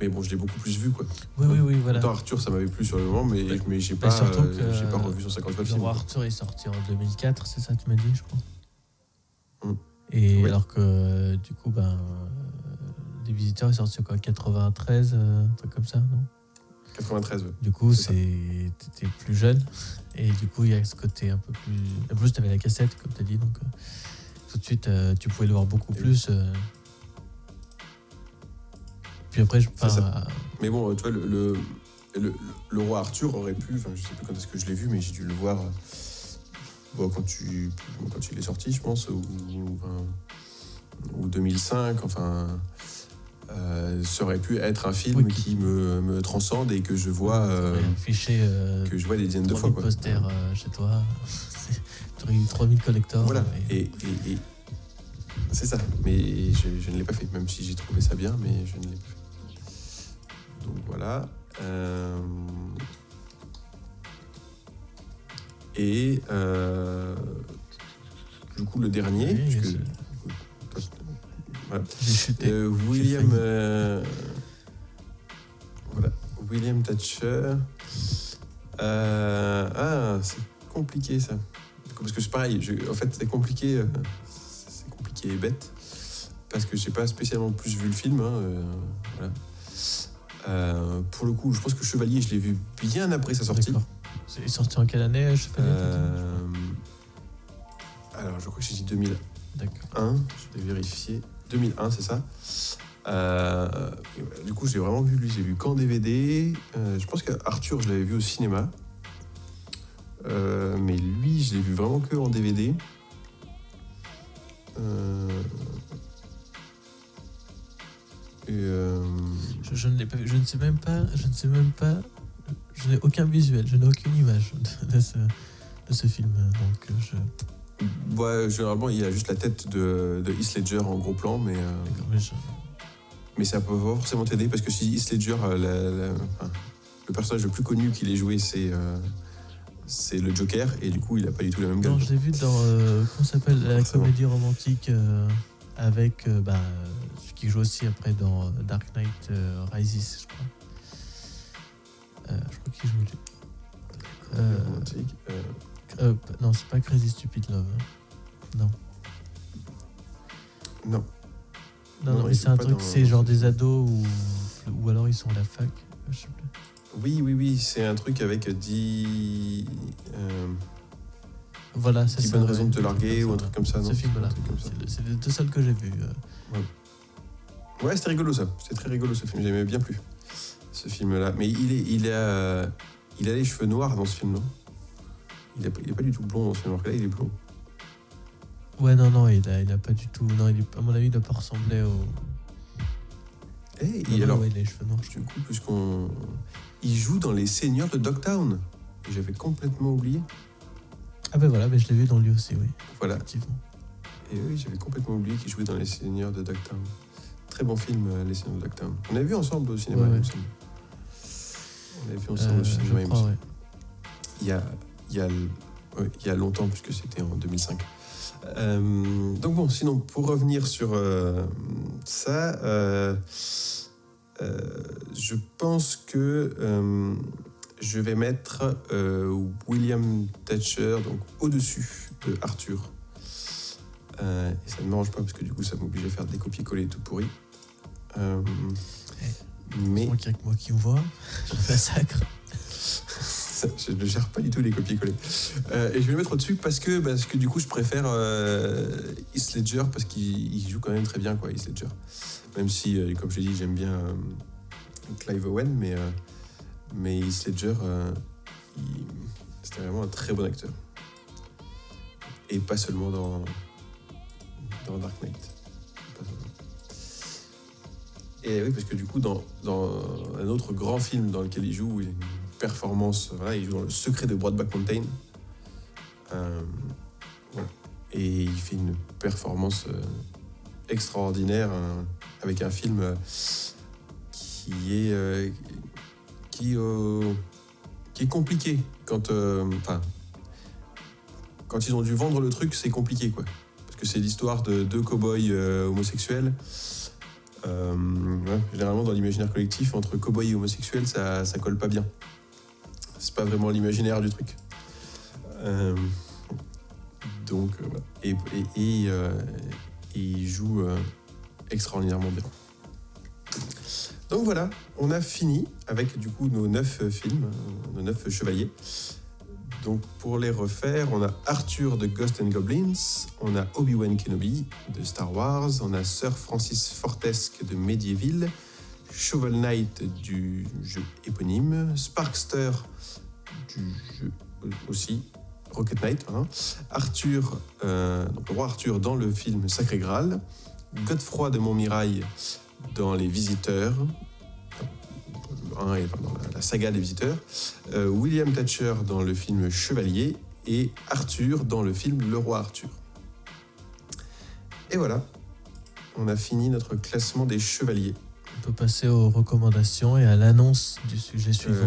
bon, je l'ai beaucoup plus vu, quoi. Oui, voilà. Autant Arthur, ça m'avait plu sur le moment, mais j'ai Bah, pas, surtout que, j'ai pas revu 150 fois le Le film. Roi Arthur est sorti en 2004, c'est ça, tu m'as dit, je crois. Et Oui. alors que, du coup, Les Visiteurs est sorti en 93, un truc comme ça, non? 93, ouais. Du coup, C'est ça. t'étais plus jeune. Et du coup, il y a ce côté un peu plus. En plus, t'avais la cassette, comme t'as dit, donc tout de suite, tu pouvais le voir beaucoup plus. Puis après, C'est ça. Mais bon, tu vois, le Roi Arthur aurait pu, je sais plus quand est-ce que je l'ai vu, mais j'ai dû le voir quand il est sorti, je pense, ou 2005, ça aurait pu être un film qui me transcende et que je vois, affiché que je vois des dizaines de 3000 fois. posters chez toi. Tu aurais eu 3000 collectors. Voilà, et c'est ça. Mais je ne l'ai pas fait, même si j'ai trouvé ça bien, mais je ne l'ai pas fait. Donc voilà. Et du coup, le dernier, Oui, puisque, voilà. J'ai chuté. William, William Thatcher. C'est compliqué ça. Parce que c'est pareil, en fait, c'est compliqué et bête, parce que j'ai pas spécialement plus vu le film. Voilà. Pour le coup, je pense que Chevalier, je l'ai vu bien après sa sortie. D'accord. C'est sorti en quelle année, Chevalier? Alors, je crois que j'ai dit 2001. D'accord. Je vais vérifier. 2001, c'est ça. Du coup, j'ai vraiment vu lui. J'ai vu qu'en DVD. Je pense qu'Arthur, je l'avais vu au cinéma. Mais lui, je l'ai vu vraiment que en DVD. Je ne l'ai pas vu. Je ne sais même pas. Je n'ai aucun visuel. Je n'ai aucune image de ce film. Donc Ouais, généralement, il y a juste la tête de Heath Ledger en gros plan, mais ça peut pas forcément t'aider, parce que si Heath Ledger, le personnage le plus connu qu'il ait joué, c'est le Joker, et du coup, il a pas du tout la même gueule. Non, je l'ai vu dans comment s'appelle la Forcément. comédie romantique avec celui qui joue aussi après dans Dark Knight Rises, je crois. Je crois qu'il joue lui. Romantique, Non, c'est pas Crazy Stupid Love. Non. non. Non, mais ils c'est sont un pas truc, dans- c'est genre des ados ou alors ils sont à la fac. Je sais plus. Oui, c'est un truc avec 10 Voilà, c'est ça. bonnes raisons de te ouais, larguer, ou un truc comme ça, non? Ce film-là. Un truc comme ça. C'est les deux seuls que j'ai vus. Ouais, c'était rigolo ça. C'était très rigolo ce film. J'aimais bien plus ce film-là. Mais il a les cheveux noirs dans ce film, non? Il est pas du tout blond dans ce film. Alors que là, il est blond. Ouais, non, il a pas du tout. Non, à mon avis, il doit pas ressembler au. Et Non, alors, ouais, il a les cheveux noirs. du coup, il joue dans Les Seigneurs de Dogtown. Et j'avais complètement oublié. Ah ben voilà, mais je l'ai vu dans lui aussi, oui. Voilà. Effectivement. Et oui, j'avais complètement oublié qu'il jouait dans Les Seigneurs de Dogtown. Très bon film, Les Seigneurs de Dogtown. On l'a vu ensemble au cinéma, Ouais. il me semble. On l'a vu ensemble au cinéma, Je il me crois, semble. ouais. Il y a longtemps, puisque c'était en 2005. Donc bon, sinon, pour revenir sur ça, je pense que je vais mettre William Thatcher donc au-dessus de Arthur. Et ça ne m'arrange pas, parce que du coup, ça m'oblige à faire des copier-coller tout pourri. Mais C'est qu'il y a que moi qui me vois. Je massacre. je ne gère pas du tout les copier-coller. Et je vais le mettre au-dessus parce que du coup, je préfère Heath Ledger, parce qu'il joue quand même très bien, quoi, Heath Ledger. Même si, comme je l'ai dit, j'aime bien Clive Owen, mais Heath Ledger, c'était vraiment un très bon acteur. Et pas seulement dans Dark Knight. Pas seulement. Et oui, parce que du coup, dans un autre grand film dans lequel il joue, une performance. Voilà, il joue dans Le Secret de Broadback Mountain. Voilà. Et il fait une performance extraordinaire avec un film qui est compliqué. Quand ils ont dû vendre le truc, c'est compliqué, quoi. Parce que c'est l'histoire de deux cow-boys homosexuels. Généralement, dans l'imaginaire collectif, entre cow-boys et homosexuels, ça colle pas bien. C'est pas vraiment l'imaginaire du truc. Donc, voilà. Et il joue extraordinairement bien. Donc voilà, on a fini avec du coup nos 9 films, nos 9 chevaliers. Donc pour les refaire, on a Arthur de Ghosts and Goblins, on a Obi-Wan Kenobi de Star Wars, on a Sir Francis Fortesque de Medieval, Shovel Knight du jeu éponyme, Sparkster du jeu aussi, Rocket Knight, hein. Arthur, donc le roi Arthur dans le film Sacré Graal, Godefroy de Montmirail dans Les Visiteurs, dans la saga des Visiteurs, William Thatcher dans le film Chevalier et Arthur dans le film Le Roi Arthur. Et voilà, on a fini notre classement des chevaliers. On peut passer aux recommandations et à l'annonce du sujet suivant.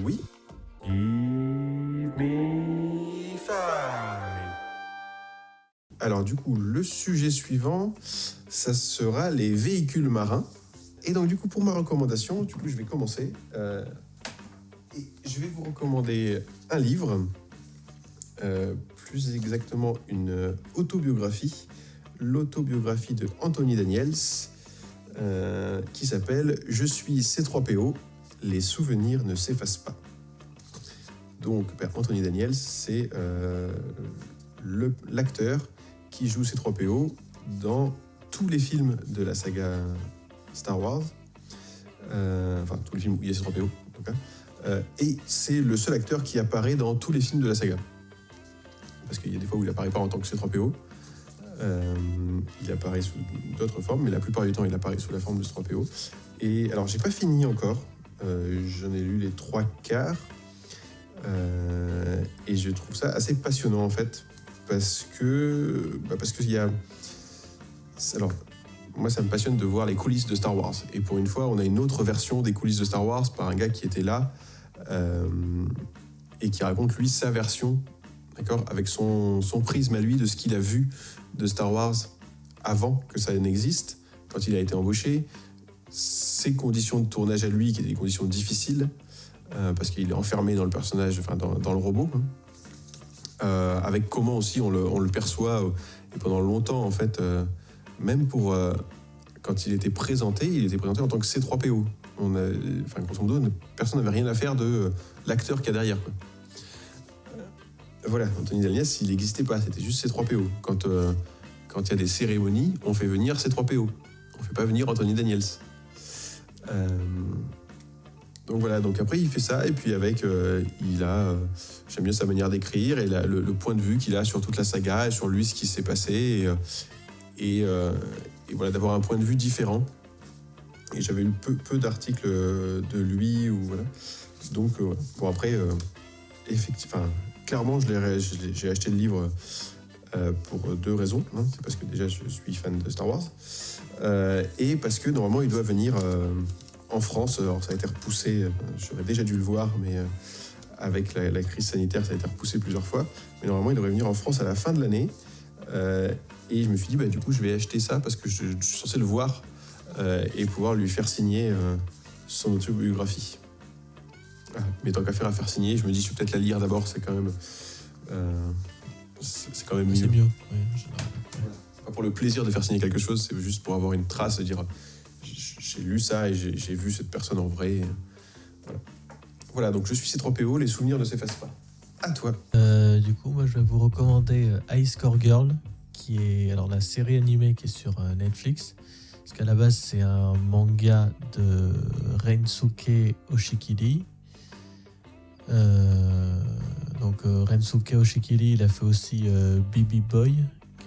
Oui. Give me five. Alors du coup, le sujet suivant, ça sera les véhicules marins. Et donc du coup, pour ma recommandation, du coup, je vais commencer. Et je vais vous recommander un livre, plus exactement une autobiographie, l'autobiographie de Anthony Daniels, qui s'appelle « Je suis C3PO, les souvenirs ne s'effacent pas ». Donc, Anthony Daniels, c'est l'acteur qui joue C3PO dans tous les films de la saga Star Wars. Enfin, tous les films où il y a C3PO, en tout cas. Et c'est le seul acteur qui apparaît dans tous les films de la saga. Parce qu'il y a des fois où il n'apparaît pas en tant que C3PO. Il apparaît sous d'autres formes, mais la plupart du temps, il apparaît sous la forme de C3PO. Et alors, j'ai pas fini encore. J'en ai lu les 3/4. Et je trouve ça assez passionnant, en fait. Parce que il y a... Alors, moi, ça me passionne de voir les coulisses de Star Wars. Et pour une fois, on a une autre version des coulisses de Star Wars par un gars qui était là et qui raconte, lui, sa version, d'accord, avec son prisme à lui de ce qu'il a vu de Star Wars avant que ça n'existe, quand il a été embauché, ses conditions de tournage à lui, qui étaient des conditions difficiles, parce qu'il est enfermé dans le personnage, enfin dans le robot, hein. Avec comment aussi on le perçoit, et pendant longtemps, en fait, même pour... quand il était présenté en tant que C3PO. Grosso modo, personne n'avait rien à faire de l'acteur qu'il y a derrière, quoi. Voilà, Anthony Daniels, il n'existait pas, c'était juste C3PO. Quand il y a des cérémonies, on fait venir C3PO. On ne fait pas venir Anthony Daniels. Donc voilà, donc après il fait ça, et puis avec, j'aime bien sa manière d'écrire, et le point de vue qu'il a sur toute la saga, et sur lui, ce qui s'est passé, et voilà, d'avoir un point de vue différent. Et j'avais lu peu d'articles de lui, ou voilà. Donc bon, après, effectivement, clairement, j'ai acheté le livre pour 2 raisons, hein. C'est parce que déjà je suis fan de Star Wars, et parce que normalement il doit venir en France. Alors ça a été repoussé, j'aurais déjà dû le voir, mais avec la crise sanitaire, ça a été repoussé plusieurs fois. Mais normalement, il devrait venir en France à la fin de l'année. Et je me suis dit, du coup, je vais acheter ça parce que je suis censé le voir et pouvoir lui faire signer son autobiographie. Mais tant qu'à faire signer, je me dis, je vais peut-être la lire d'abord, c'est quand même mieux. C'est mieux, oui. Pas pour le plaisir de faire signer quelque chose, c'est juste pour avoir une trace, de dire j'ai lu ça et j'ai vu cette personne en vrai. Voilà, donc je suis C3PO, les souvenirs ne s'effacent pas. À toi. Du coup, moi, je vais vous recommander High Score Girl, qui est alors la série animée qui est sur Netflix. Parce qu'à la base, c'est un manga de Rensuke Oshikiri. Donc Rensuke Oshikiri, il a fait aussi BB Boy.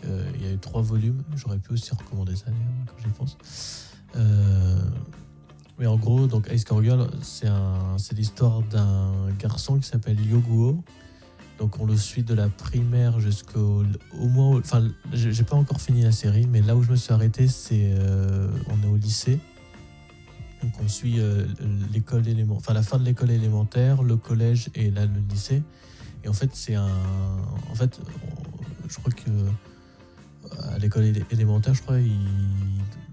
Il y a eu 3 volumes. J'aurais pu aussi recommander ça d'ailleurs, quand j'y pense. Mais en gros, donc Ice Core Girl, c'est l'histoire d'un garçon qui s'appelle Yoguo. Donc on le suit de la primaire jusqu'au au moins. Enfin, j'ai pas encore fini la série, mais là où je me suis arrêté, c'est on est au lycée. Donc on suit l'école élémentaire, enfin la fin de l'école élémentaire, le collège et là le lycée. Et en fait, je crois que à l'école élémentaire, je crois,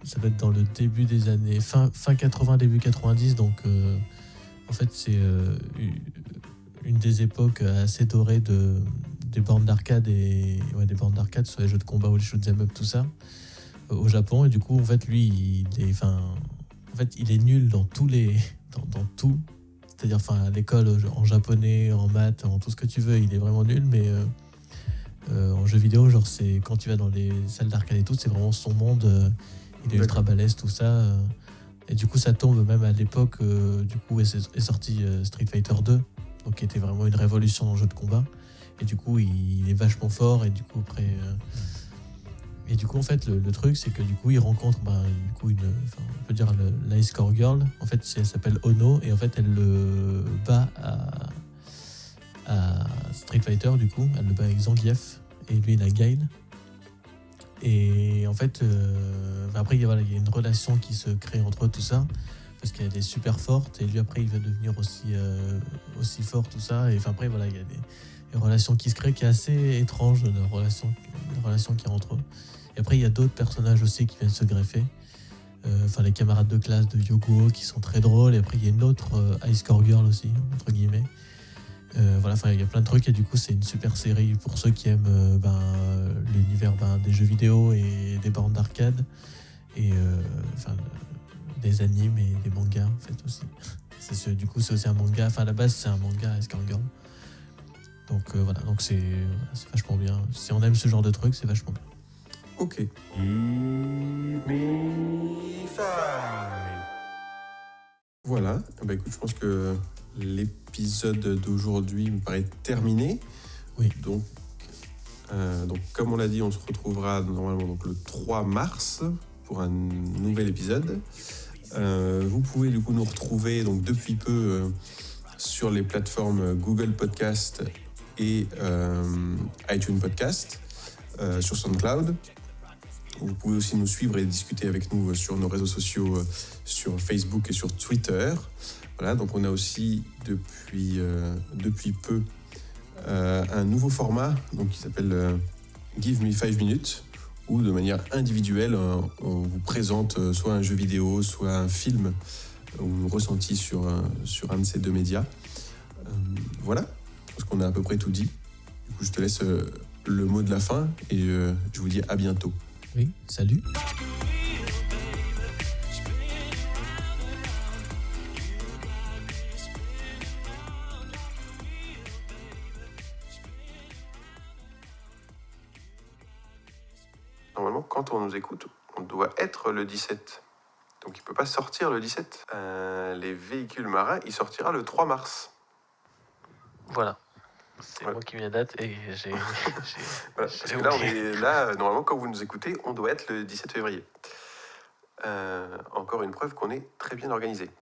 ça doit être dans le début des années fin 80, début 90. Donc en fait, c'est une des époques assez dorées des bornes d'arcade et des bornes d'arcade sur les jeux de combat ou les shoot'em up, tout ça, au Japon. Et du coup, en fait, lui, il est nul dans dans tout. C'est-à-dire, à l'école, en japonais, en maths, en tout ce que tu veux, il est vraiment nul. Mais en jeu vidéo, genre, c'est quand tu vas dans les salles d'arcade et tout, c'est vraiment son monde. Il est ultra balèze, tout ça. Et du coup, ça tombe même à l'époque du coup, est sorti Street Fighter 2, donc qui était vraiment une révolution dans le jeu de combat. Et du coup, il est vachement fort. Et du coup, après. Et du coup, en fait, le truc, c'est que du coup, il rencontre on peut dire l'Ice Core Girl. En fait, elle s'appelle Ono et en fait, elle le bat à Street Fighter. Du coup, elle le bat avec Zangief et lui, il a Guile. Et en fait, après, il y a une relation qui se crée entre eux, tout ça, parce qu'elle est super forte et lui, après, il va devenir aussi fort, tout ça. Et après, il y a des relations qui se créent qui est assez étrange, la relation qu'il y a entre eux. Et après, il y a d'autres personnages aussi qui viennent se greffer. Les camarades de classe de Yoguo qui sont très drôles. Et après, il y a une autre Ice Core Girl aussi, entre guillemets. Il y a plein de trucs. Et du coup, c'est une super série pour ceux qui aiment l'univers des jeux vidéo et des bornes d'arcade. Et des animes et des mangas, en fait, aussi. Du coup, c'est aussi un manga. À la base, c'est un manga, Ice Core Girl. Donc donc c'est vachement bien. Si on aime ce genre de trucs, c'est vachement bien. Ok. Voilà. Écoute, je pense que l'épisode d'aujourd'hui me paraît terminé. Oui. Donc comme on l'a dit, on se retrouvera normalement le 3 mars pour un nouvel épisode. Vous pouvez du coup nous retrouver depuis peu sur les plateformes Google Podcast et iTunes Podcast, sur SoundCloud. Vous pouvez aussi nous suivre et discuter avec nous sur nos réseaux sociaux, sur Facebook et sur Twitter. Voilà, donc on a aussi depuis peu un nouveau format qui s'appelle Give Me 5 minutes, où de manière individuelle, on vous présente soit un jeu vidéo, soit un film ou ressenti sur un de ces deux médias. Voilà, je pense qu'on a à peu près tout dit. Du coup, je te laisse le mot de la fin et je vous dis à bientôt. Oui, salut. Normalement, quand on nous écoute, on doit être le 17. Donc il ne peut pas sortir le 17. Les véhicules marins, il sortira le 3 mars. Voilà. C'est moi qui ai mis la date et j'ai... Voilà, parce que là, normalement, quand vous nous écoutez, on doit être le 17 février. Encore une preuve qu'on est très bien organisé.